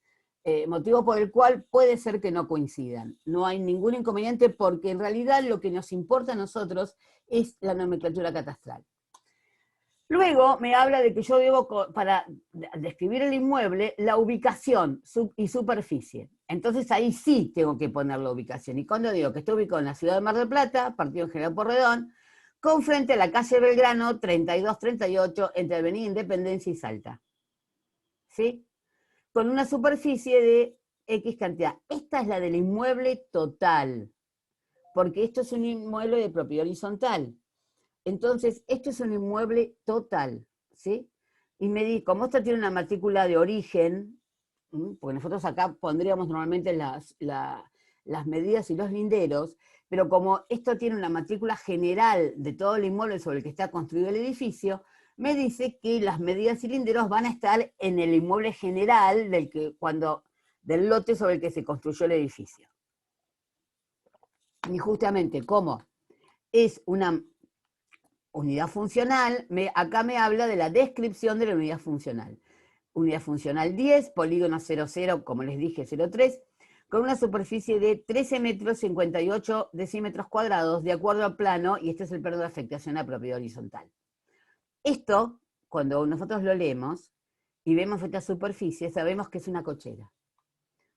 Motivo por el cual puede ser que no coincidan. No hay ningún inconveniente porque en realidad lo que nos importa a nosotros es la nomenclatura catastral. Luego me habla de que yo debo, para describir el inmueble, la ubicación y superficie. Entonces ahí sí tengo que poner la ubicación. Y cuando digo que está ubicado en la ciudad de Mar del Plata, partido General Pueyrredón, con frente a la calle Belgrano 3238, entre Avenida Independencia y Salta. ¿Sí? Con una superficie de X cantidad. Esta es la del inmueble total, porque esto es un inmueble de propiedad horizontal. Entonces, esto es un inmueble total, ¿sí? Y como esto tiene una matrícula de origen, porque nosotros acá pondríamos normalmente las medidas y los linderos, pero como esto tiene una matrícula general de todo el inmueble sobre el que está construido el edificio, me dice que las medidas y linderos van a estar en el inmueble general del lote sobre el que se construyó el edificio. Y justamente como es una unidad funcional, acá me habla de la descripción de la unidad funcional. Unidad funcional 10, polígono 00, como les dije, 03, con una superficie de 13 metros 58 decímetros cuadrados, de acuerdo al plano, y este es el plano de afectación a propiedad horizontal. Esto, cuando nosotros lo leemos y vemos esta superficie, sabemos que es una cochera,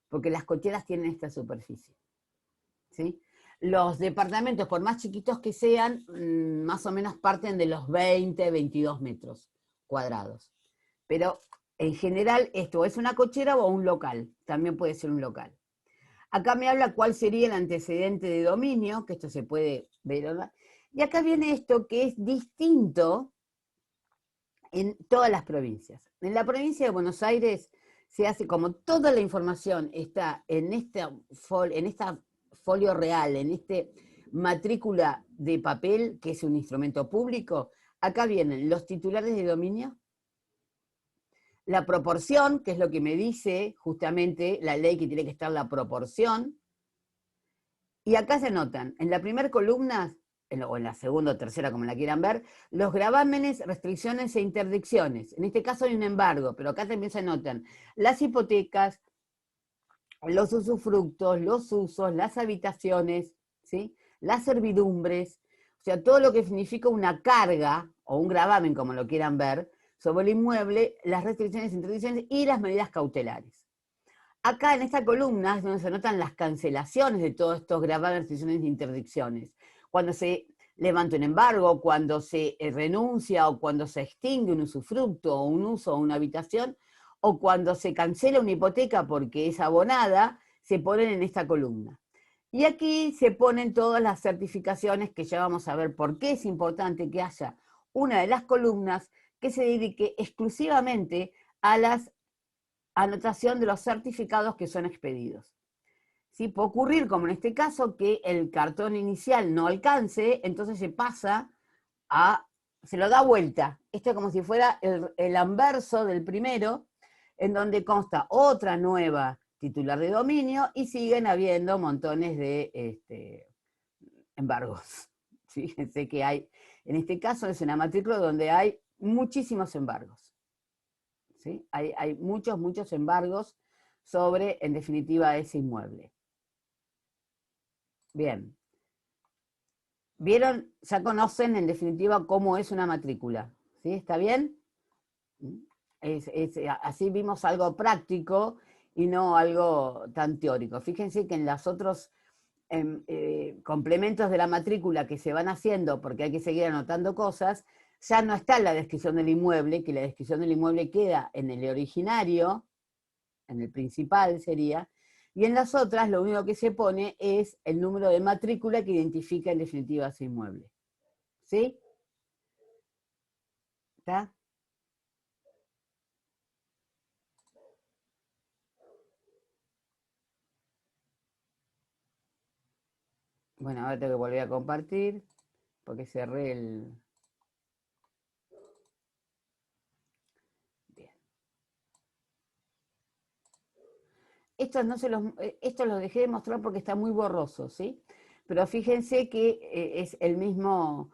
porque las cocheras tienen esta superficie. ¿Sí? Los departamentos, por más chiquitos que sean, más o menos parten de los 20, 22 metros cuadrados. Pero en general esto es una cochera o un local, también puede ser un local. Acá me habla cuál sería el antecedente de dominio, que esto se puede ver, ¿verdad? Y acá viene esto que es distinto en todas las provincias. En la provincia de Buenos Aires se hace, como toda la información está en esta folio real, en este matrícula de papel, que es un instrumento público, acá vienen los titulares de dominio, la proporción, que es lo que me dice justamente la ley que tiene que estar la proporción, y acá se anotan, en la primera columna, o en la segunda o tercera, como la quieran ver, los gravámenes, restricciones e interdicciones. En este caso hay un embargo, pero acá también se anotan las hipotecas, los usufructos, los usos, las habitaciones, ¿sí? Las servidumbres, o sea, todo lo que significa una carga, o un gravamen, como lo quieran ver, sobre el inmueble, las restricciones, interdicciones y las medidas cautelares. Acá en esta columna es donde se notan las cancelaciones de todos estos gravamen, restricciones e interdicciones. Cuando se levanta un embargo, cuando se renuncia o cuando se extingue un usufructo o un uso o una habitación, o cuando se cancela una hipoteca porque es abonada, se ponen en esta columna. Y aquí se ponen todas las certificaciones que ya vamos a ver por qué es importante que haya una de las columnas que se dedique exclusivamente a la anotación de los certificados que son expedidos. ¿Sí? Puede ocurrir, como en este caso, que el cartón inicial no alcance, entonces se pasa se lo da vuelta. Esto es como si fuera el anverso del primero, en donde consta otra nueva titular de dominio y siguen habiendo montones de embargos. Fíjense que hay, en este caso es una matrícula donde hay muchísimos embargos. ¿Sí? Hay muchos embargos sobre, en definitiva, ese inmueble. Bien. ¿Vieron? Ya conocen, en definitiva, cómo es una matrícula. ¿Sí? ¿Está bien? Así vimos algo práctico y no algo tan teórico. Fíjense que en los otros complementos de la matrícula que se van haciendo, porque hay que seguir anotando cosas, ya no está la descripción del inmueble, que la descripción del inmueble queda en el originario, en el principal sería, y en las otras lo único que se pone es el número de matrícula que identifica en definitiva ese inmueble. ¿Sí? ¿Está? Bueno, ahora tengo que volver a compartir, porque cerré el... Bien. Estos los dejé de mostrar porque está muy borroso, ¿sí? Pero fíjense que es el mismo,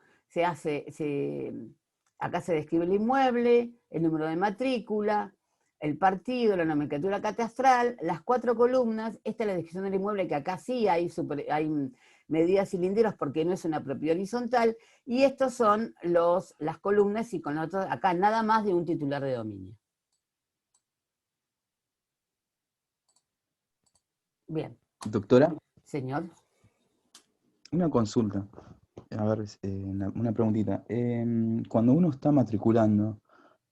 acá se describe el inmueble, el número de matrícula, el partido, la nomenclatura catastral, las 4 columnas, esta es la descripción del inmueble, que acá sí hay medidas cilindreras porque no es una propiedad horizontal, y estos son las columnas y con otros, acá nada más de un titular de dominio. Bien. Doctora, Señor. una consulta. A ver, una preguntita. Cuando uno está matriculando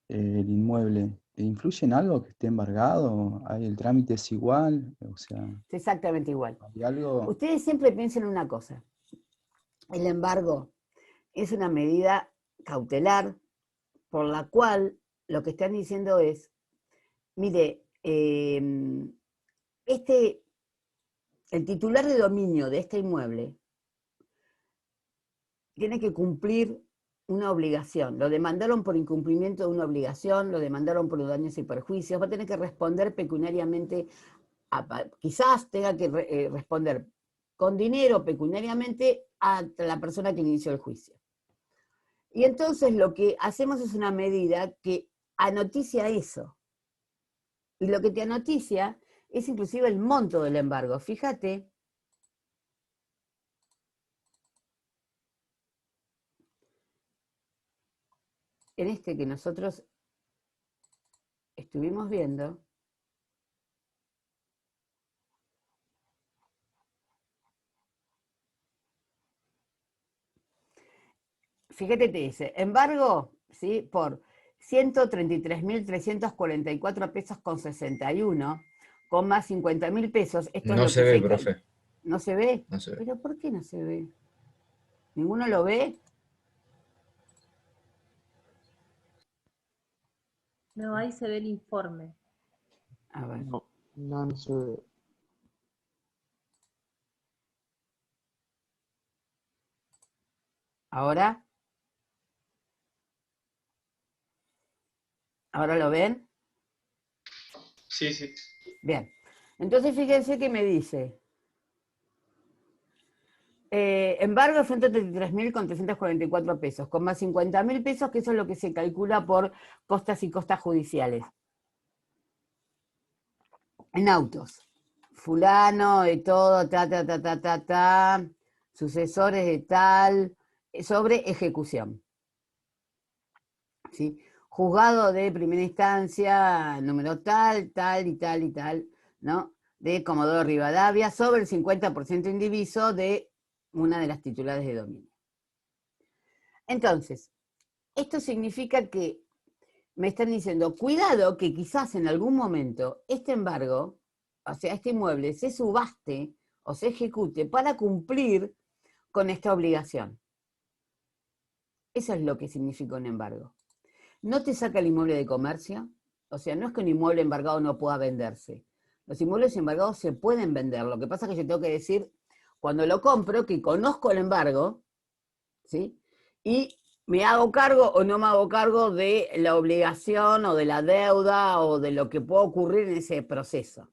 el inmueble, ¿influye en algo que esté embargado? ¿El trámite es igual? O sea, Es exactamente igual. ¿hay algo? Ustedes siempre piensen una cosa. El embargo es una medida cautelar por la cual lo que están diciendo es, mire, el titular de dominio de este inmueble tiene que cumplir una obligación. Lo demandaron por incumplimiento de una obligación, lo demandaron por daños y perjuicios, va a tener que responder pecuniariamente, quizás tenga que responder con dinero pecuniariamente a la persona que inició el juicio. Y entonces lo que hacemos es una medida que anoticia eso. Y lo que te anoticia es inclusive el monto del embargo. Fíjate, en este que nosotros estuvimos viendo, fíjate, te dice, embargo, ¿sí? Por 133.344 pesos con 61, con más 50.000 pesos. Esto es No lo se que ve, se profe. ¿No se ve? No se ve. ¿Pero por qué no se ve? ¿Ninguno lo ve? No, ahí se ve el informe. A ver. No, no se ve. ¿Ahora? ¿Ahora lo ven? Sí, sí. Bien. Entonces fíjense que me dice, embargo de 133.344 pesos, con más 50.000 pesos, que eso es lo que se calcula por costas y costas judiciales. En autos. Fulano de todo, sucesores de tal, sobre ejecución. ¿Sí? Juzgado de primera instancia, número tal, tal y tal y tal, ¿no?, de Comodoro Rivadavia sobre el 50% indiviso de una de las titulares de dominio. Entonces, esto significa que me están diciendo, cuidado que quizás en algún momento este embargo, o sea, este inmueble, se subaste o se ejecute para cumplir con esta obligación. Eso es lo que significa un embargo. No te saca el inmueble de comercio, o sea, no es que un inmueble embargado no pueda venderse. Los inmuebles embargados se pueden vender, lo que pasa es que yo tengo que decir, cuando lo compro, que conozco el embargo, ¿sí?, y me hago cargo o no me hago cargo de la obligación o de la deuda o de lo que pueda ocurrir en ese proceso.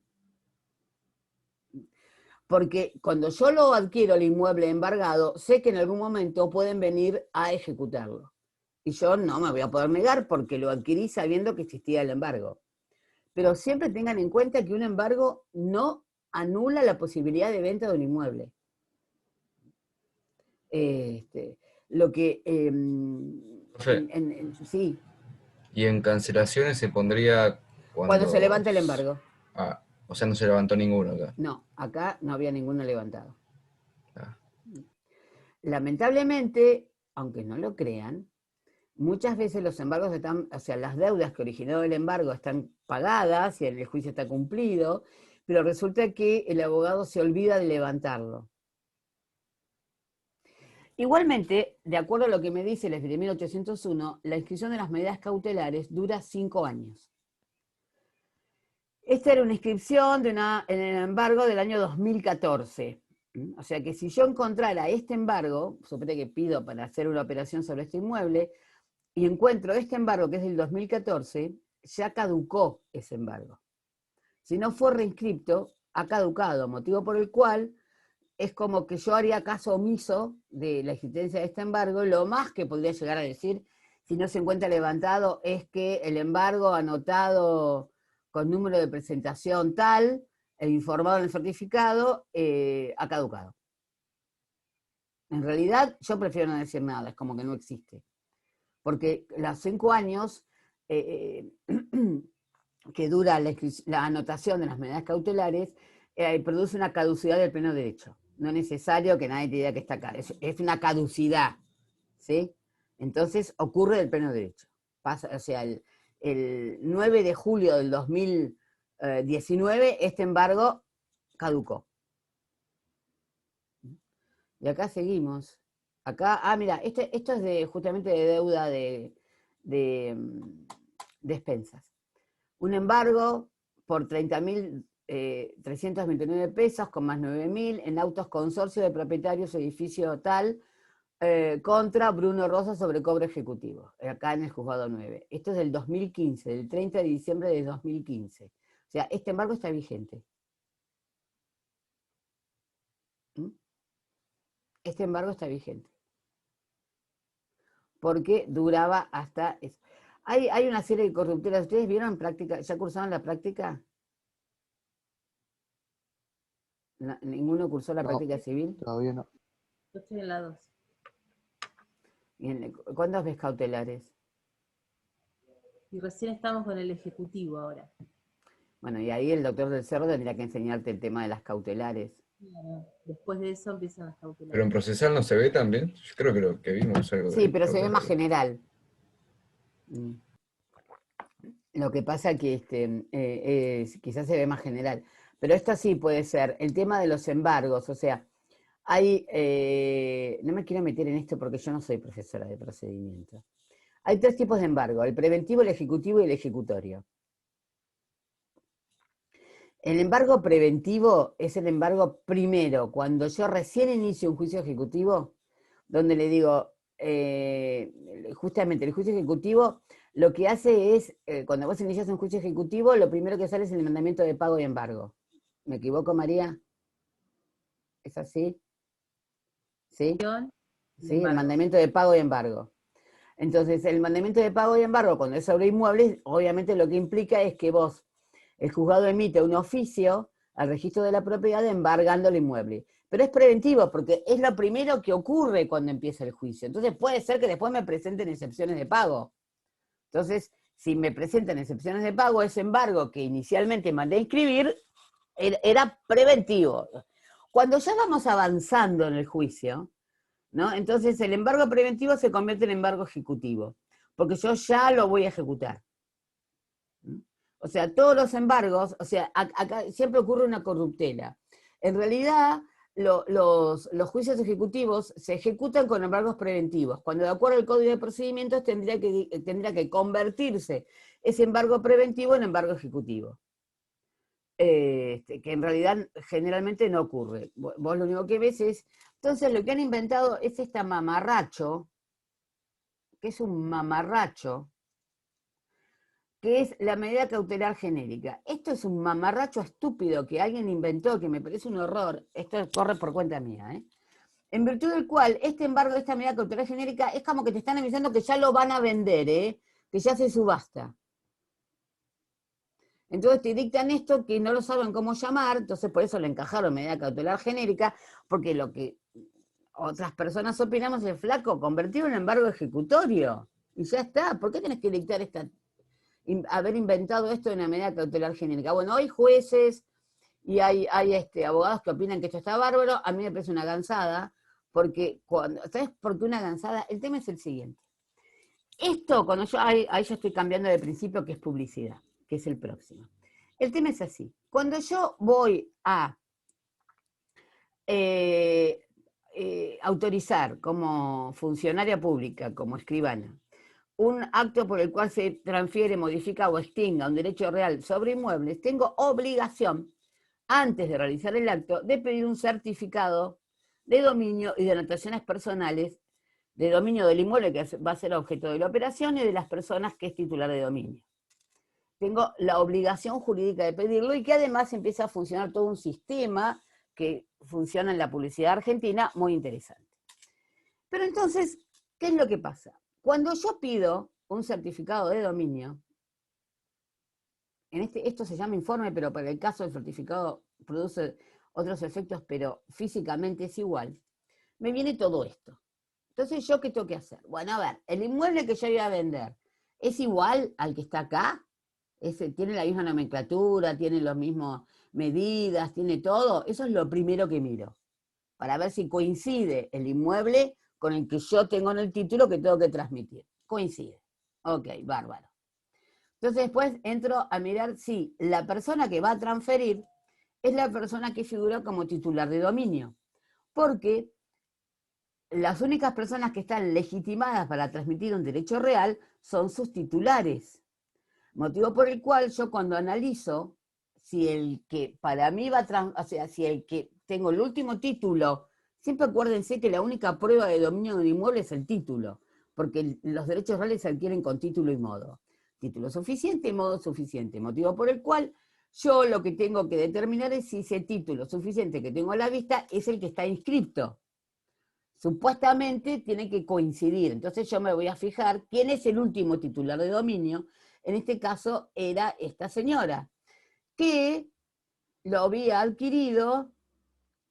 Porque cuando yo lo adquiero el inmueble embargado, sé que en algún momento pueden venir a ejecutarlo. Y yo no me voy a poder negar porque lo adquirí sabiendo que existía el embargo. Pero siempre tengan en cuenta que un embargo no anula la posibilidad de venta de un inmueble. Lo que... Profe, sí, y en cancelaciones se pondría cuando se levanta el embargo. Ah, o sea, no se levantó ninguno acá. No, acá no había ninguno levantado. Ah. Lamentablemente, aunque no lo crean, muchas veces los embargos están, o sea, las deudas que originó el embargo están pagadas y el juicio está cumplido, pero resulta que el abogado se olvida de levantarlo. Igualmente, de acuerdo a lo que me dice el de 1801, la inscripción de las medidas cautelares dura 5 años. Esta era una inscripción en el embargo del año 2014. O sea que si yo encontrara este embargo, suponete que pido para hacer una operación sobre este inmueble, y encuentro este embargo que es del 2014, ya caducó ese embargo. Si no fue reinscripto, ha caducado, motivo por el cual es como que yo haría caso omiso de la existencia de este embargo. Lo más que podría llegar a decir, si no se encuentra levantado, es que el embargo anotado con número de presentación tal, e informado en el certificado, ha caducado. En realidad, yo prefiero no decir nada, es como que no existe. Porque los 5 años que dura la anotación de las medidas cautelares, produce una caducidad del pleno derecho. No es necesario que nadie te diga que está acá, es una caducidad, ¿sí? Entonces ocurre del pleno derecho. Pasa, o sea, el 9 de julio del 2019, este embargo caducó. Y acá seguimos. Acá, mira, esto es justamente de deuda de expensas. Un embargo por 30.329 pesos con más 9.000 en autos consorcio de propietarios edificio tal contra Bruno Rosa sobre cobro ejecutivo, acá en el juzgado 9. Esto es del 2015, del 30 de diciembre de 2015. O sea, este embargo está vigente. Este embargo está vigente. Porque duraba hasta eso. Hay una serie de corruptelas. ¿Ustedes vieron práctica? ¿Ya cursaron la práctica? ¿Ninguno cursó la práctica civil? Todavía no. Yo estoy en la 2. ¿Cuántas ves cautelares? Y recién estamos con el ejecutivo ahora. Bueno, y ahí el doctor del Cerro tendría que enseñarte el tema de las cautelares. Después de eso empiezan las cautelares. ¿Pero en procesal no se ve también? Yo creo que lo que vimos algo. Sí, pero se ve más general. Lo que pasa que quizás se ve más general. Pero esto sí puede ser. El tema de los embargos, o sea, no me quiero meter en esto porque yo no soy profesora de procedimiento. Hay 3 tipos de embargo: el preventivo, el ejecutivo y el ejecutorio. El embargo preventivo es el embargo primero, cuando yo recién inicio un juicio ejecutivo, donde le digo, justamente el juicio ejecutivo lo que hace es, cuando vos inicias un juicio ejecutivo, lo primero que sale es el mandamiento de pago y embargo. ¿Me equivoco, María? ¿Es así? ¿Sí? Sí, el mandamiento de pago y embargo. Entonces, el mandamiento de pago y embargo, cuando es sobre inmuebles, obviamente lo que implica es que vos, el juzgado emite un oficio al registro de la propiedad embargando el inmueble. Pero es preventivo, porque es lo primero que ocurre cuando empieza el juicio. Entonces puede ser que después me presenten excepciones de pago. Entonces, si me presentan excepciones de pago, ese embargo que inicialmente mandé a inscribir, era preventivo. Cuando ya vamos avanzando en el juicio, ¿no? Entonces el embargo preventivo se convierte en embargo ejecutivo, porque yo ya lo voy a ejecutar. O sea, todos los embargos, o sea, acá siempre ocurre una corruptela. En realidad, los juicios ejecutivos se ejecutan con embargos preventivos, cuando de acuerdo al Código de Procedimientos tendría que convertirse ese embargo preventivo en embargo ejecutivo. Que en realidad generalmente no ocurre. Vos lo único que ves es... Entonces lo que han inventado es esta mamarracho, que es un mamarracho, que es la medida cautelar genérica. Esto es un mamarracho estúpido que alguien inventó, que me parece un horror. Esto corre por cuenta mía, ¿eh? En virtud del cual este embargo de esta medida cautelar genérica es como que te están avisando que ya lo van a vender, que ya se subasta. Entonces te dictan esto que no lo saben cómo llamar, entonces por eso le encajaron medida cautelar genérica, porque lo que otras personas opinamos es, flaco, convertirlo en embargo ejecutorio, y ya está. ¿Por qué tenés que dictar haber inventado esto de una medida cautelar genérica? Bueno, hay jueces y hay abogados que opinan que esto está bárbaro. A mí me parece una gansada, porque ¿sabes por qué una gansada? El tema es el siguiente. Esto, cuando ahí yo estoy cambiando de principio, que es publicidad, que es el próximo. El tema es así. Cuando yo voy a autorizar como funcionaria pública, como escribana, un acto por el cual se transfiere, modifica o extinga un derecho real sobre inmuebles, tengo obligación, antes de realizar el acto, de pedir un certificado de dominio y de anotaciones personales de dominio del inmueble que va a ser objeto de la operación y de las personas que es titular de dominio. Tengo la obligación jurídica de pedirlo, y que además empieza a funcionar todo un sistema que funciona en la publicidad argentina muy interesante. Pero entonces, ¿qué es lo que pasa? Cuando yo pido un certificado de dominio, esto se llama informe, pero para el caso del certificado produce otros efectos, pero físicamente es igual, me viene todo esto. Entonces, ¿yo qué tengo que hacer? Bueno, a ver, el inmueble que yo voy a vender, ¿es igual al que está acá? ¿Tiene la misma nomenclatura? ¿Tiene las mismas medidas? ¿Tiene todo? Eso es lo primero que miro, para ver si coincide el inmueble con el que yo tengo en el título que tengo que transmitir. Coincide. Ok, bárbaro. Entonces después entro a mirar si la persona que va a transferir es la persona que figura como titular de dominio. Porque las únicas personas que están legitimadas para transmitir un derecho real son sus titulares. Motivo por el cual yo, cuando analizo si el que para mí si el que tengo el último título, siempre acuérdense que la única prueba de dominio de un inmueble es el título, porque los derechos reales se adquieren con título y modo. Título suficiente y modo suficiente. Motivo por el cual yo lo que tengo que determinar es si ese título suficiente que tengo a la vista es el que está inscripto. Supuestamente tiene que coincidir. Entonces yo me voy a fijar quién es el último titular de dominio. En este caso era esta señora, que lo había adquirido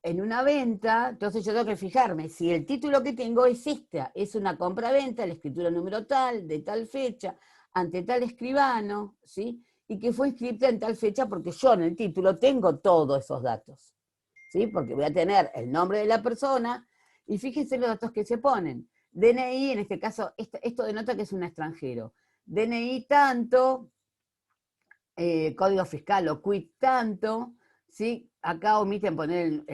en una venta. Entonces yo tengo que fijarme si el título que tengo es esta, es una compra-venta, la escritura número tal, de tal fecha, ante tal escribano, ¿sí? Y que fue inscrita en tal fecha, porque yo en el título tengo todos esos datos, ¿sí? Porque voy a tener el nombre de la persona, y fíjense los datos que se ponen. DNI, en este caso, esto denota que es un extranjero. DNI tanto, código fiscal o CUIC tanto, ¿sí? Acá omiten poner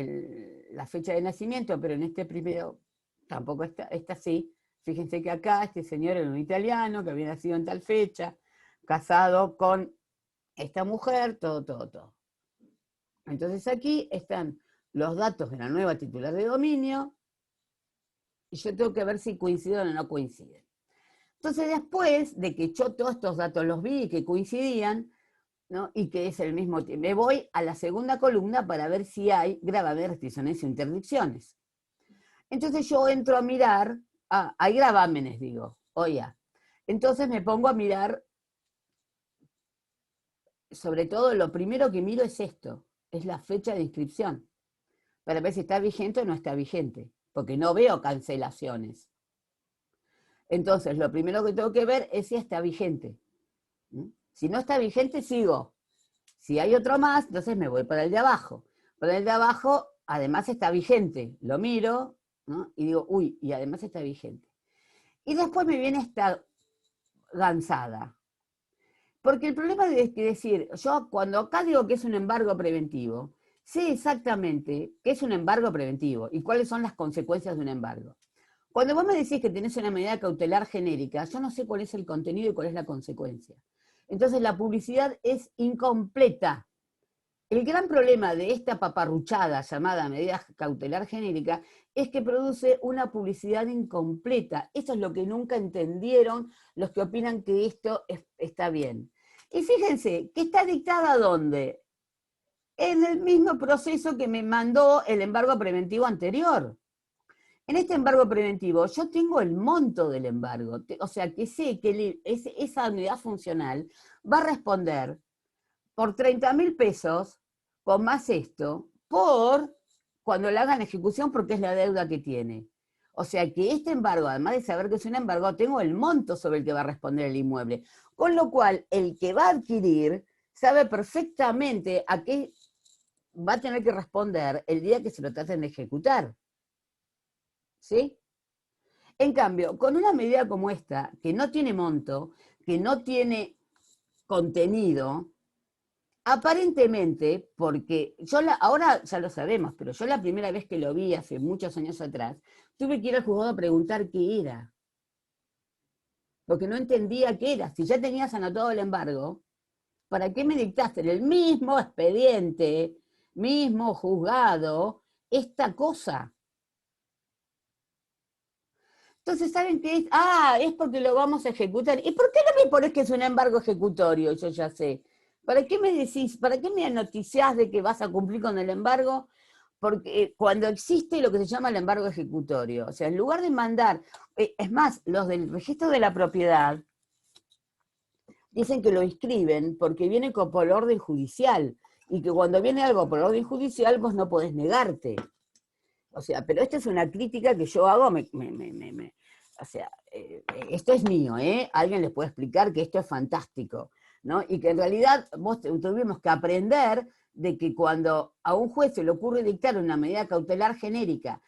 la fecha de nacimiento, pero en este primero tampoco está así. Fíjense que acá este señor era un italiano que había nacido en tal fecha, casado con esta mujer, todo. Entonces aquí están los datos de la nueva titular de dominio, y yo tengo que ver si coinciden o no coinciden. Entonces, después de que yo todos estos datos los vi y que coincidían, ¿no? Y que es el mismo tiempo, me voy a la segunda columna para ver si hay gravamen, restricciones e interdicciones. Entonces yo entro a mirar, hay gravámenes, digo, oye. Entonces me pongo a mirar, sobre todo lo primero que miro es esto, es la fecha de inscripción, para ver si está vigente o no está vigente, porque no veo cancelaciones. Entonces, lo primero que tengo que ver es si está vigente. Si no está vigente, sigo. Si hay otro más, entonces me voy para el de abajo. Para el de abajo, además está vigente. Lo miro, ¿no? Y digo, uy, y además está vigente. Y después me viene esta gansada. Porque el problema es que decir, yo cuando acá digo que es un embargo preventivo, sé exactamente qué es un embargo preventivo y cuáles son las consecuencias de un embargo. Cuando vos me decís que tenés una medida cautelar genérica, yo no sé cuál es el contenido y cuál es la consecuencia. Entonces la publicidad es incompleta. El gran problema de esta paparruchada llamada medida cautelar genérica es que produce una publicidad incompleta. Eso es lo que nunca entendieron los que opinan que esto está bien. Y fíjense, que está dictada ¿dónde? En el mismo proceso que me mandó el embargo preventivo anterior. En este embargo preventivo yo tengo el monto del embargo, o sea que sé que esa unidad funcional va a responder por 30.000 pesos, con más esto, por cuando le hagan ejecución porque es la deuda que tiene. O sea que este embargo, además de saber que es un embargo, tengo el monto sobre el que va a responder el inmueble. Con lo cual, el que va a adquirir sabe perfectamente a qué va a tener que responder el día que se lo traten de ejecutar. ¿Sí? En cambio, con una medida como esta, que no tiene monto, que no tiene contenido, aparentemente, porque ahora ya lo sabemos, pero yo la primera vez que lo vi hace muchos años atrás, tuve que ir al juzgado a preguntar qué era. Porque no entendía qué era. Si ya tenías anotado el embargo, ¿para qué me dictaste en el mismo expediente, mismo juzgado, esta cosa? Entonces, ¿saben qué es? Ah, es porque lo vamos a ejecutar. ¿Y por qué no me pones que es un embargo ejecutorio? Yo ya sé. ¿Para qué me decís, para qué me noticiás de que vas a cumplir con el embargo? Porque cuando existe lo que se llama el embargo ejecutorio, o sea, en lugar de mandar, es más, los del registro de la propiedad dicen que lo inscriben porque viene por orden judicial, y que cuando viene algo por orden judicial vos no podés negarte. O sea, pero esta es una crítica que yo hago, o sea, esto es mío, ¿eh? Alguien les puede explicar que esto es fantástico, ¿no? Y que en realidad tuvimos que aprender de que cuando a un juez se le ocurre dictar una medida cautelar genérica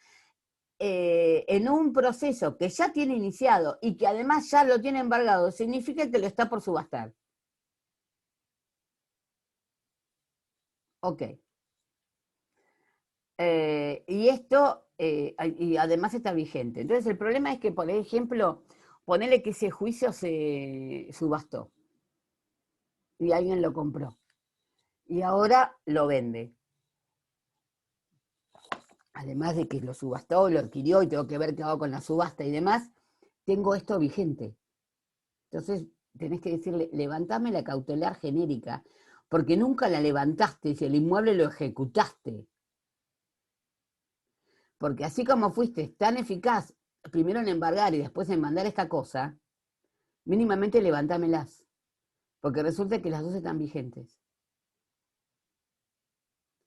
en un proceso que ya tiene iniciado y que además ya lo tiene embargado, significa que lo está por subastar. Ok. Y esto, y además está vigente. Entonces el problema es que, por ejemplo, ponele que ese juicio se subastó y alguien lo compró y ahora lo vende. Además de que lo subastó, lo adquirió y tengo que ver qué hago con la subasta y demás, tengo esto vigente. Entonces tenés que decirle, levantame la cautelar genérica, porque nunca la levantaste, si el inmueble lo ejecutaste. Porque así como fuiste tan eficaz, primero en embargar y después en mandar esta cosa, mínimamente levantámelas. Porque resulta que las dos están vigentes.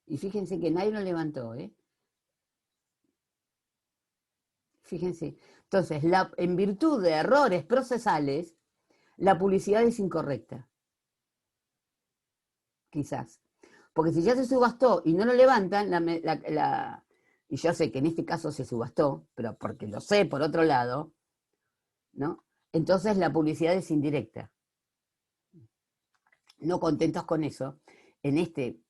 Y fíjense que nadie lo levantó, ¿eh? Fíjense. Entonces, en virtud de errores procesales, la publicidad es incorrecta. Quizás. Porque si ya se subastó y no lo levantan, y yo sé que en este caso se subastó, pero porque lo sé por otro lado, ¿no? Entonces la publicidad es indirecta. No contentos con eso, en este,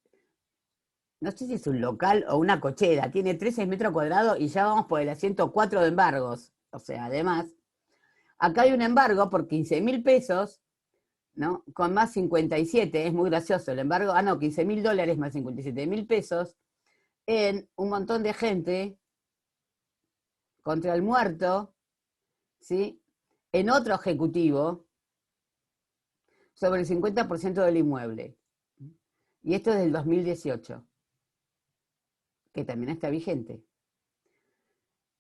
no sé si es un local o una cochera, tiene 13 metros cuadrados y ya vamos por el 104 de embargos. O sea, además, acá hay un embargo por 15.000 pesos, ¿no? Con más 57, es muy gracioso el embargo, no, $15.000 más 57.000 pesos, en un montón de gente contra el muerto, ¿sí? En otro ejecutivo, sobre el 50% del inmueble. Y esto es del 2018, que también está vigente.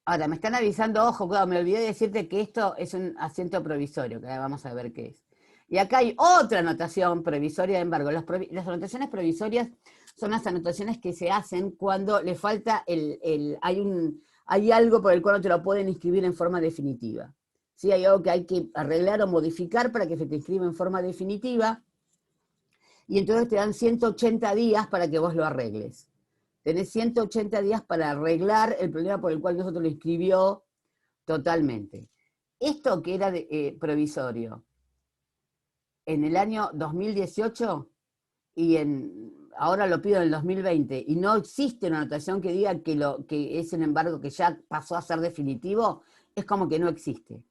Ahora, me están avisando, ojo, claro, me olvidé de decirte que esto es un asiento provisorio, que ahora vamos a ver qué es. Y acá hay otra anotación provisoria de embargo. Las anotaciones provisorias son las anotaciones que se hacen cuando le falta hay algo por el cual no te lo pueden inscribir en forma definitiva. ¿Sí? Hay algo que hay que arreglar o modificar para que se te inscriba en forma definitiva. y entonces te dan 180 días para que vos lo arregles. Tenés 180 días para arreglar el problema por el cual nosotros lo inscribió totalmente. Esto que era provisorio en el año 2018 y ahora lo pido en el 2020 y no existe una anotación que diga que es un embargo que ya pasó a ser definitivo, es como que no existe.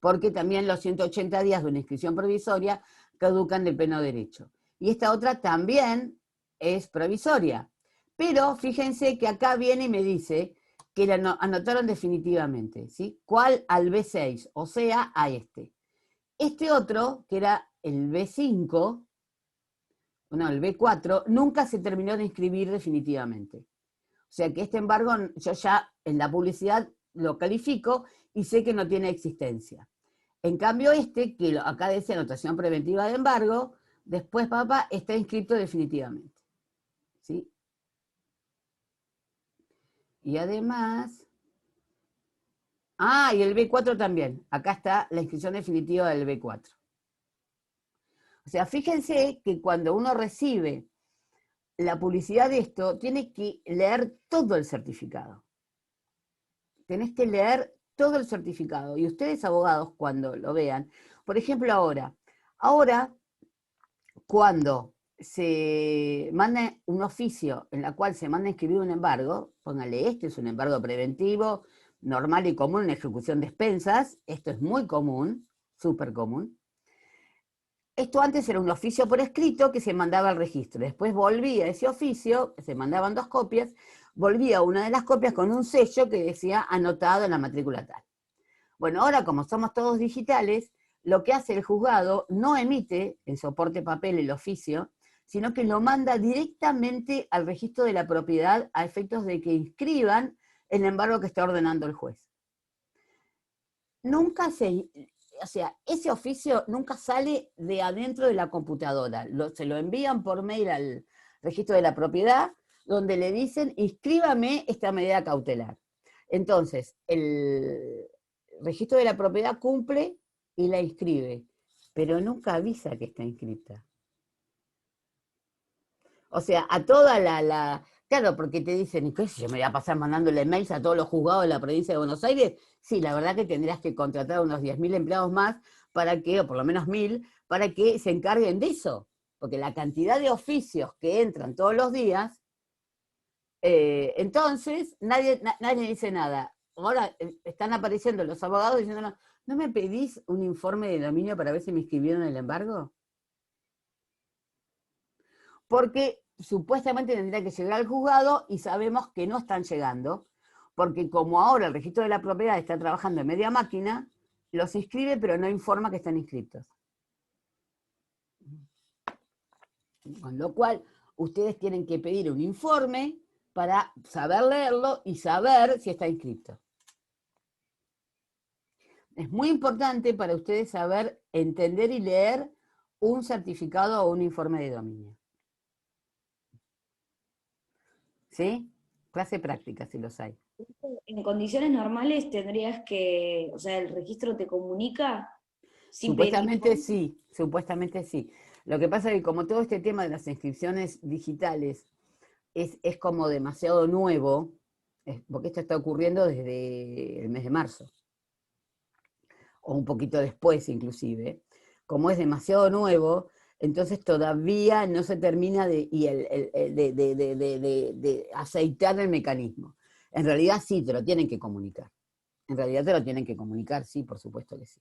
Porque también los 180 días de una inscripción provisoria caducan de pleno derecho. Y esta otra también es provisoria. Pero fíjense que acá viene y me dice que la anotaron definitivamente, ¿sí? ¿Cuál? Al B6, o sea, a este. Este otro, que era el B5, bueno, el B4, nunca se terminó de inscribir definitivamente. O sea que este embargo, yo ya en la publicidad lo califico y sé que no tiene existencia. En cambio este, que acá dice anotación preventiva de embargo, después, papá, está inscrito definitivamente. ¿Sí? Y además... y el B4 también. Acá está la inscripción definitiva del B4. O sea, fíjense que cuando uno recibe la publicidad de esto, tiene que leer todo el certificado. Tenés que leer todo el certificado. Y ustedes, abogados, cuando lo vean, por ejemplo, ahora, cuando se manda un oficio en la cual se manda a inscribir un embargo, póngale, este es un embargo preventivo, normal y común en ejecución de expensas, esto es muy común, súper común. Esto antes era un oficio por escrito que se mandaba al registro, después volvía ese oficio, se mandaban 2 copias, volvía una de las copias con un sello que decía anotado en la matrícula tal. Bueno, ahora como somos todos digitales, lo que hace el juzgado no emite en soporte papel el oficio, sino que lo manda directamente al registro de la propiedad a efectos de que inscriban el embargo que está ordenando el juez. O sea, ese oficio nunca sale de adentro de la computadora, se lo envían por mail al registro de la propiedad, donde le dicen, inscríbame esta medida cautelar. Entonces, el registro de la propiedad cumple y la inscribe, pero nunca avisa que está inscrita. O sea, a toda claro, porque te dicen, ¿qué sé yo? Me voy a pasar mandándole mails a todos los juzgados de la provincia de Buenos Aires. Sí, la verdad que tendrías que contratar unos 10.000 empleados más para que, o por lo menos 1.000, para que se encarguen de eso. Porque la cantidad de oficios que entran todos los días, entonces nadie dice nada. Ahora están apareciendo los abogados diciendo, ¿no me pedís un informe de dominio para ver si me inscribieron el embargo? Porque supuestamente tendría que llegar al juzgado y sabemos que no están llegando, porque como ahora el registro de la propiedad está trabajando en media máquina, los inscribe pero no informa que están inscritos. Con lo cual, ustedes tienen que pedir un informe para saber leerlo y saber si está inscrito. Es muy importante para ustedes saber entender y leer un certificado o un informe de dominio. ¿Sí? Clase práctica, si los hay. En condiciones normales tendrías que, o sea, el registro te comunica sin Supuestamente pedir... sí, supuestamente sí. Lo que pasa es que como todo este tema de las inscripciones digitales es como demasiado nuevo, porque esto está ocurriendo desde el mes de marzo, o un poquito después inclusive, como es demasiado nuevo, entonces todavía no se termina de aceitar el mecanismo. En realidad sí, te lo tienen que comunicar. En realidad te lo tienen que comunicar, sí, por supuesto que sí.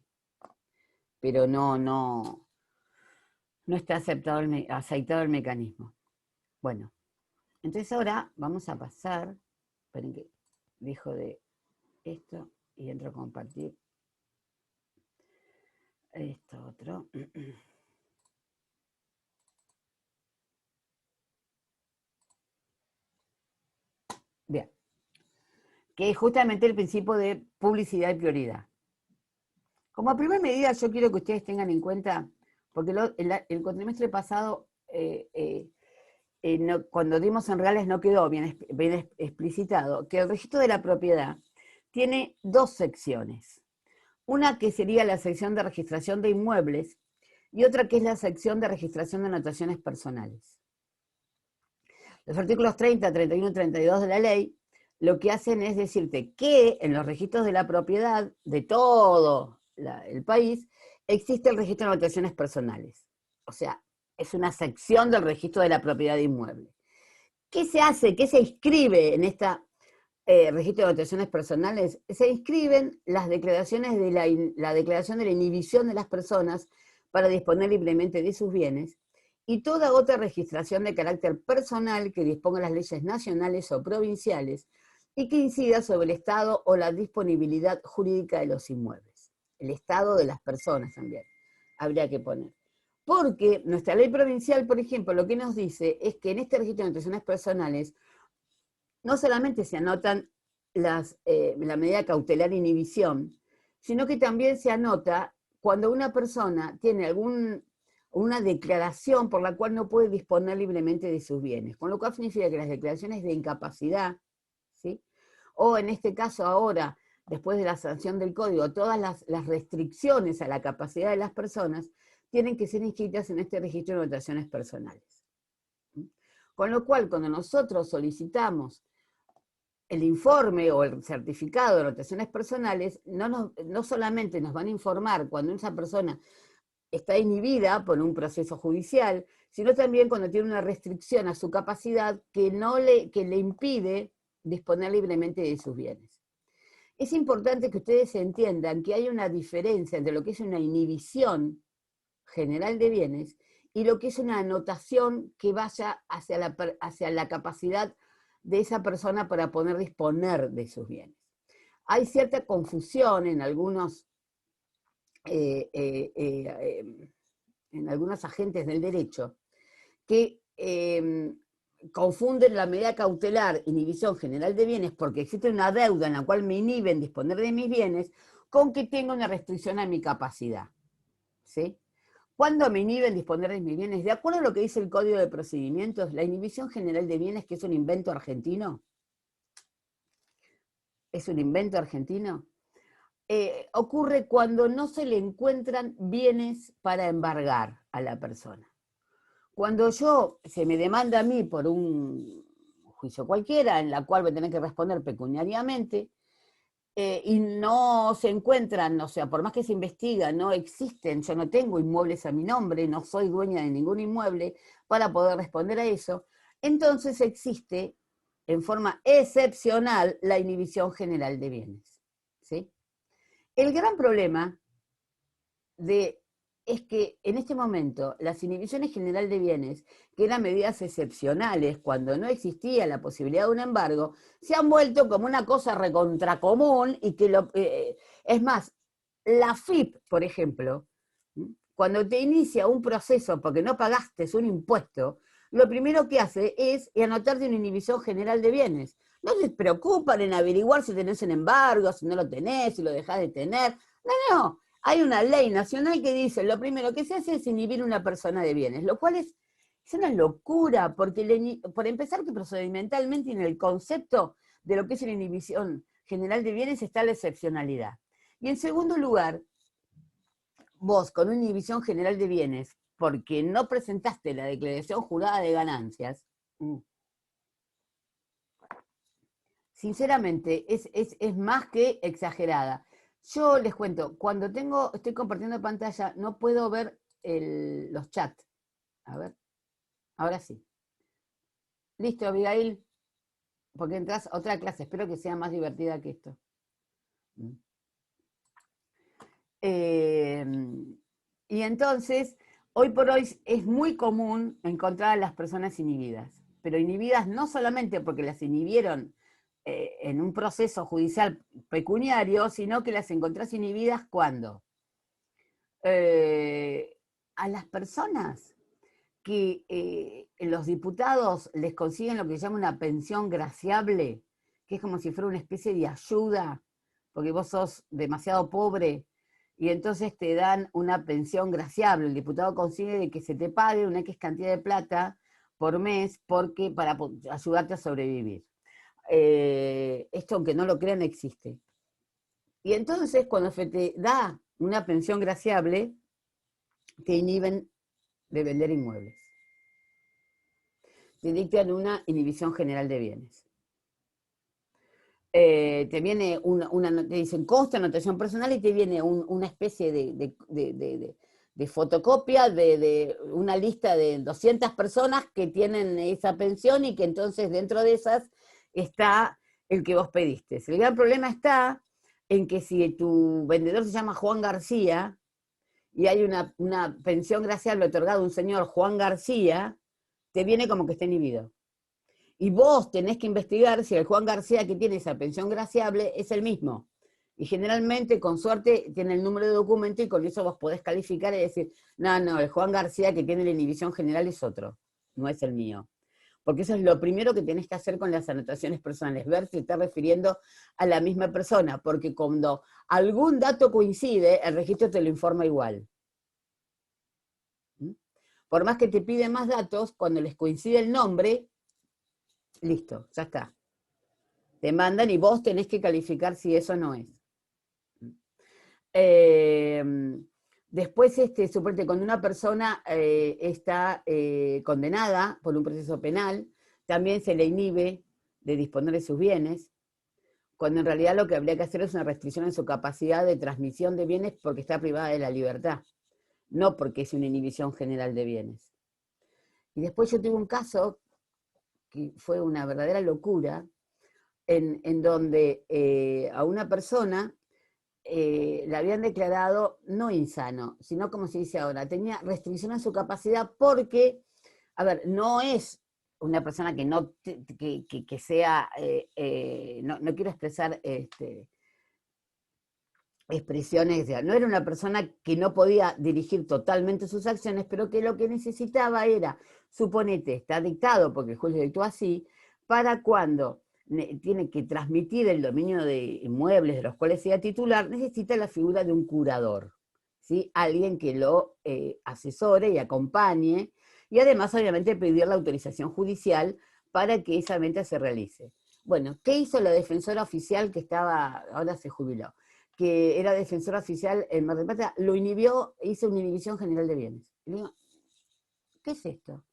Pero no está aceitado el mecanismo. Bueno, entonces ahora vamos a pasar, esperen que dejo de esto y entro a compartir esto otro. Bien, que es justamente el principio de publicidad y prioridad. Como primera medida yo quiero que ustedes tengan en cuenta, porque el cuatrimestre pasado, cuando dimos en reales no quedó bien explicitado, que el registro de la propiedad tiene 2 secciones. Una que sería la sección de registración de inmuebles, y otra que es la sección de registración de anotaciones personales. Los artículos 30, 31 y 32 de la ley lo que hacen es decirte que en los registros de la propiedad de todo el país existe el registro de anotaciones personales. O sea, es una sección del registro de la propiedad inmueble. ¿Qué se hace? ¿Qué se inscribe en esta registro de anotaciones personales? Se inscriben las declaraciones de la declaración de la inhibición de las personas para disponer libremente de sus bienes y toda otra registración de carácter personal que dispongan las leyes nacionales o provinciales y que incida sobre el estado o la disponibilidad jurídica de los inmuebles. El estado de las personas también habría que poner. Porque nuestra ley provincial, por ejemplo, lo que nos dice es que en este registro de anotaciones personales no solamente se anotan la medida cautelar de inhibición, sino que también se anota cuando una persona tiene una declaración por la cual no puede disponer libremente de sus bienes. Con lo cual significa que las declaraciones de incapacidad, ¿sí? O en este caso ahora, después de la sanción del código, todas las restricciones a la capacidad de las personas tienen que ser inscritas en este registro de anotaciones personales. Con lo cual, cuando nosotros solicitamos el informe o el certificado de anotaciones personales, no solamente nos van a informar cuando esa persona está inhibida por un proceso judicial, sino también cuando tiene una restricción a su capacidad que le impide disponer libremente de sus bienes. Es importante que ustedes entiendan que hay una diferencia entre lo que es una inhibición general de bienes y lo que es una anotación que vaya hacia la capacidad de esa persona para poder disponer de sus bienes. Hay cierta confusión en algunos agentes del derecho que confunden la medida cautelar, inhibición general de bienes, porque existe una deuda en la cual me inhiben disponer de mis bienes, con que tengo una restricción a mi capacidad. ¿Sí? ¿Cuándo me inhiben disponer de mis bienes? De acuerdo a lo que dice el Código de Procedimientos, la inhibición general de bienes, que es un invento argentino, ocurre cuando no se le encuentran bienes para embargar a la persona. Cuando se me demanda a mí por un juicio cualquiera, en la cual voy a tener que responder pecuniariamente, y no se encuentran, o sea, por más que se investiga, no existen, yo no tengo inmuebles a mi nombre, no soy dueña de ningún inmueble para poder responder a eso, entonces existe en forma excepcional la inhibición general de bienes. ¿Sí? El gran problema es que en este momento las inhibiciones general de bienes, que eran medidas excepcionales cuando no existía la posibilidad de un embargo, se han vuelto como una cosa recontracomún y que es más, la FIP, por ejemplo, cuando te inicia un proceso porque no pagaste un impuesto, lo primero que hace es anotarte una inhibición general de bienes. No se preocupan en averiguar si tenés un embargo, si no lo tenés, si lo dejás de tener. No. Hay una ley nacional que dice, lo primero que se hace es inhibir una persona de bienes, lo cual es una locura, porque por empezar que procedimentalmente en el concepto de lo que es la inhibición general de bienes está la excepcionalidad. Y en segundo lugar, vos con una inhibición general de bienes, porque no presentaste la declaración jurada de ganancias, sinceramente es más que exagerada. Yo les cuento, cuando estoy compartiendo pantalla, no puedo ver los chats. A ver, ahora sí. Listo, Abigail, porque entras a otra clase, espero que sea más divertida que esto. Y entonces, hoy por hoy es muy común encontrar a las personas inhibidas, pero inhibidas no solamente porque las inhibieron en un proceso judicial pecuniario, sino que las encontrás inhibidas cuando a las personas que los diputados les consiguen lo que se llama una pensión graciable, que es como si fuera una especie de ayuda, porque vos sos demasiado pobre, y entonces te dan una pensión graciable. El diputado consigue de que se te pague una X cantidad de plata por mes para ayudarte a sobrevivir. Esto, aunque no lo crean, existe. Y entonces, cuando se te da una pensión graciable, te inhiben de vender inmuebles. Te dictan una inhibición general de bienes. Te viene te dicen costo, anotación personal, y te viene una especie de fotocopia de una lista de 200 personas que tienen esa pensión y que entonces dentro de esas está el que vos pediste. El gran problema está en que si tu vendedor se llama Juan García y hay una pensión graciable otorgada a un señor Juan García, te viene como que está inhibido. Y vos tenés que investigar si el Juan García que tiene esa pensión graciable es el mismo. Y generalmente, con suerte, tiene el número de documento y con eso vos podés calificar y decir, no, el Juan García que tiene la inhibición general es otro, no es el mío. Porque eso es lo primero que tenés que hacer con las anotaciones personales, ver si está refiriendo a la misma persona, porque cuando algún dato coincide, el registro te lo informa igual. Por más que te piden más datos, cuando les coincide el nombre, listo, ya está. Te mandan y vos tenés que calificar si eso no es. Después, suponete, cuando una persona está condenada por un proceso penal, también se le inhibe de disponer de sus bienes, cuando en realidad lo que habría que hacer es una restricción en su capacidad de transmisión de bienes porque está privada de la libertad, no porque es una inhibición general de bienes. Y después yo tuve un caso que fue una verdadera locura, en donde a una persona le habían declarado no insano, sino como se dice ahora, tenía restricción en su capacidad porque, a ver, no es una persona que no que sea, no quiero expresar expresiones, no era una persona que no podía dirigir totalmente sus acciones, pero que lo que necesitaba era, suponete, está dictado, porque el juez lo dictó así, para cuando tiene que transmitir el dominio de inmuebles de los cuales sea titular, necesita la figura de un curador, ¿sí? Alguien que lo asesore y acompañe, y además obviamente pedir la autorización judicial para que esa venta se realice. Bueno, ¿qué hizo la defensora oficial que estaba, ahora se jubiló, que era defensora oficial en Mar del Plata? Lo inhibió, hizo una inhibición general de bienes. Y le digo, ¿qué es esto?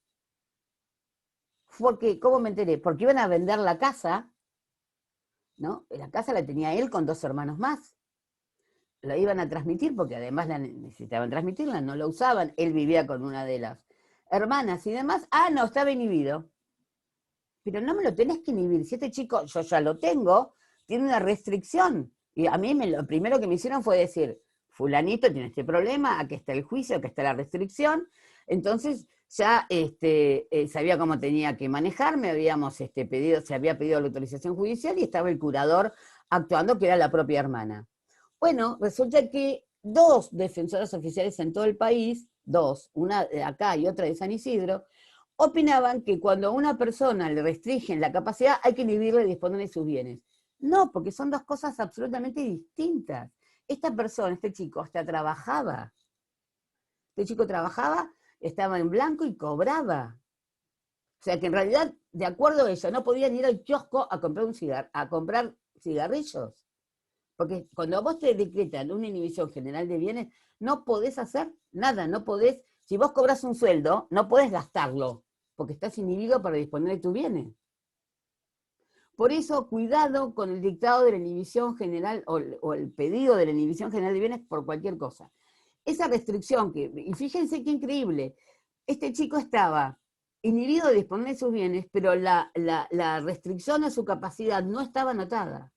Porque, ¿cómo me enteré? Porque iban a vender la casa, ¿no? La casa la tenía él con 2 hermanos más. La iban a transmitir porque además la necesitaban transmitirla, no la usaban. Él vivía con una de las hermanas y demás. Ah, no, estaba inhibido. Pero no me lo tenés que inhibir. Si este chico, yo ya lo tengo, tiene una restricción. Y a mí lo primero que me hicieron fue decir, fulanito tiene este problema, aquí está el juicio, aquí está la restricción. Entonces ya sabía cómo tenía que manejar, se había pedido la autorización judicial y estaba el curador actuando, que era la propia hermana. Bueno, resulta que 2 defensoras oficiales en todo el país, 2, una de acá y otra de San Isidro, opinaban que cuando a una persona le restringen la capacidad hay que inhibirle de disponer de sus bienes. No, porque son 2 cosas absolutamente distintas. Esta persona, este chico, hasta trabajaba. Este chico trabajaba, estaba en blanco y cobraba. O sea que en realidad, de acuerdo a eso, no podían ir al kiosco a comprar cigarrillos. Porque cuando vos te decretan una inhibición general de bienes, no podés hacer nada, no podés, si vos cobras un sueldo, no podés gastarlo, porque estás inhibido para disponer de tus bienes. Por eso, cuidado con el dictado de la inhibición general o el pedido de la inhibición general de bienes por cualquier cosa. Esa restricción y fíjense qué increíble, este chico estaba inhibido de disponer de sus bienes, pero la restricción a su capacidad no estaba anotada,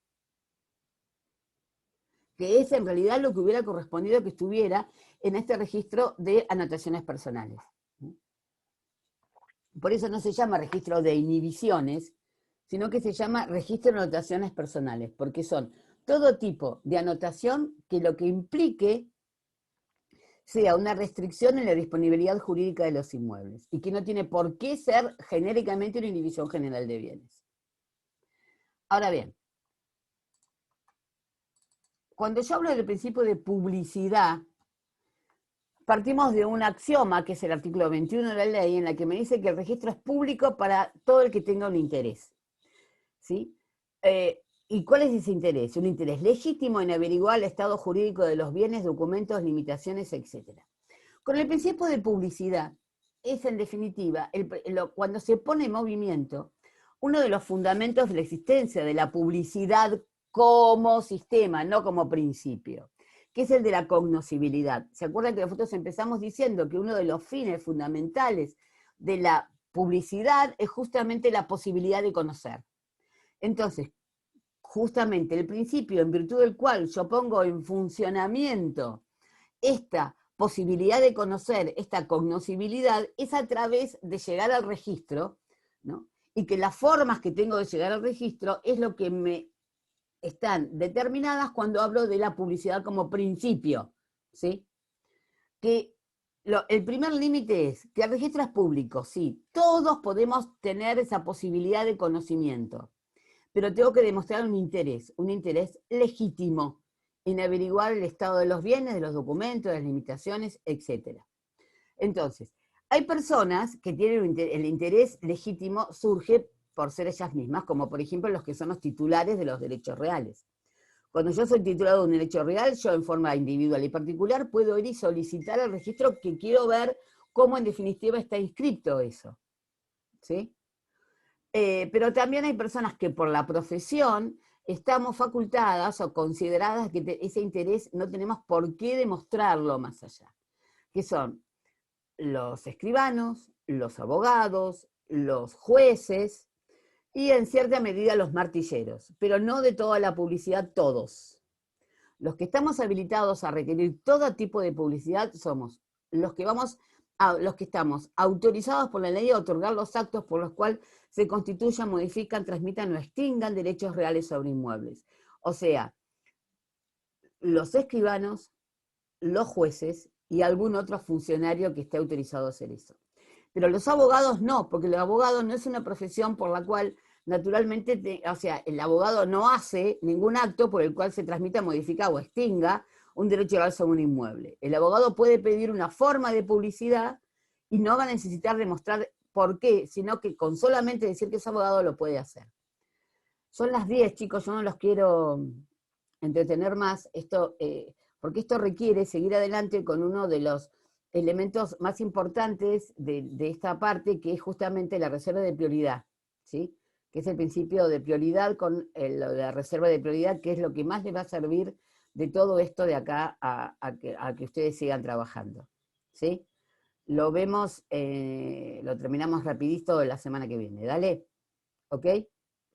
que es en realidad lo que hubiera correspondido que estuviera en este registro de anotaciones personales. Por eso no se llama registro de inhibiciones, sino que se llama registro de anotaciones personales, porque son todo tipo de anotación que lo que implique sea una restricción en la disponibilidad jurídica de los inmuebles, y que no tiene por qué ser genéricamente una inhibición general de bienes. Ahora bien, cuando yo hablo del principio de publicidad, partimos de un axioma, que es el artículo 21 de la ley, en la que me dice que el registro es público para todo el que tenga un interés. ¿Sí? ¿Y cuál es ese interés? Un interés legítimo en averiguar el estado jurídico de los bienes, documentos, limitaciones, etc. Con el principio de publicidad, es en definitiva, cuando se pone en movimiento, uno de los fundamentos de la existencia de la publicidad como sistema, no como principio, que es el de la cognoscibilidad. ¿Se acuerdan que nosotros empezamos diciendo que uno de los fines fundamentales de la publicidad es justamente la posibilidad de conocer? Entonces, justamente el principio en virtud del cual yo pongo en funcionamiento esta posibilidad de conocer, esta cognoscibilidad, es a través de llegar al registro, ¿no? Y que las formas que tengo de llegar al registro es lo que me están determinadas cuando hablo de la publicidad como principio, ¿sí? Que el primer límite es que el registro es público, sí, todos podemos tener esa posibilidad de conocimiento, pero tengo que demostrar un interés legítimo en averiguar el estado de los bienes, de los documentos, de las limitaciones, etc. Entonces, hay personas que tienen el interés legítimo, surge por ser ellas mismas, como por ejemplo los que son los titulares de los derechos reales. Cuando yo soy titulado de un derecho real, yo en forma individual y particular puedo ir y solicitar el registro que quiero ver cómo en definitiva está inscrito eso, ¿sí? Pero también hay personas que por la profesión estamos facultadas o consideradas que ese interés no tenemos por qué demostrarlo más allá, que son los escribanos, los abogados, los jueces y en cierta medida los martilleros, pero no de toda la publicidad todos. Los que estamos habilitados a requerir todo tipo de publicidad somos los que estamos autorizados por la ley a otorgar los actos por los cuales se constituyan, modifican, transmitan o extingan derechos reales sobre inmuebles. O sea, los escribanos, los jueces y algún otro funcionario que esté autorizado a hacer eso. Pero los abogados no, porque el abogado no es una profesión por la cual naturalmente, o sea, el abogado no hace ningún acto por el cual se transmita, modifica o extinga un derecho real sobre un inmueble. El abogado puede pedir una forma de publicidad y no va a necesitar demostrar por qué, sino que con solamente decir que es abogado lo puede hacer. Son las 10, chicos, yo no los quiero entretener más, porque esto requiere seguir adelante con uno de los elementos más importantes de esta parte, que es justamente la reserva de prioridad, ¿sí? Que es el principio de prioridad con la reserva de prioridad, que es lo que más les va a servir de todo esto de acá a que ustedes sigan trabajando, ¿sí? Lo vemos, lo terminamos rapidito la semana que viene, ¿dale? ¿Ok?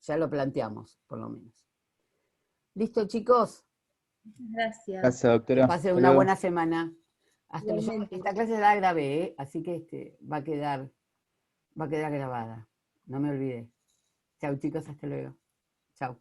Ya lo planteamos, por lo menos. ¿Listo, chicos? Gracias. Gracias, doctora. Que pasen Hasta una luego. buena semana. Hasta luego. Igualmente. Esta clase la grabé, así que va a quedar grabada. No me olvidé. Chau, chicos, hasta luego. Chau.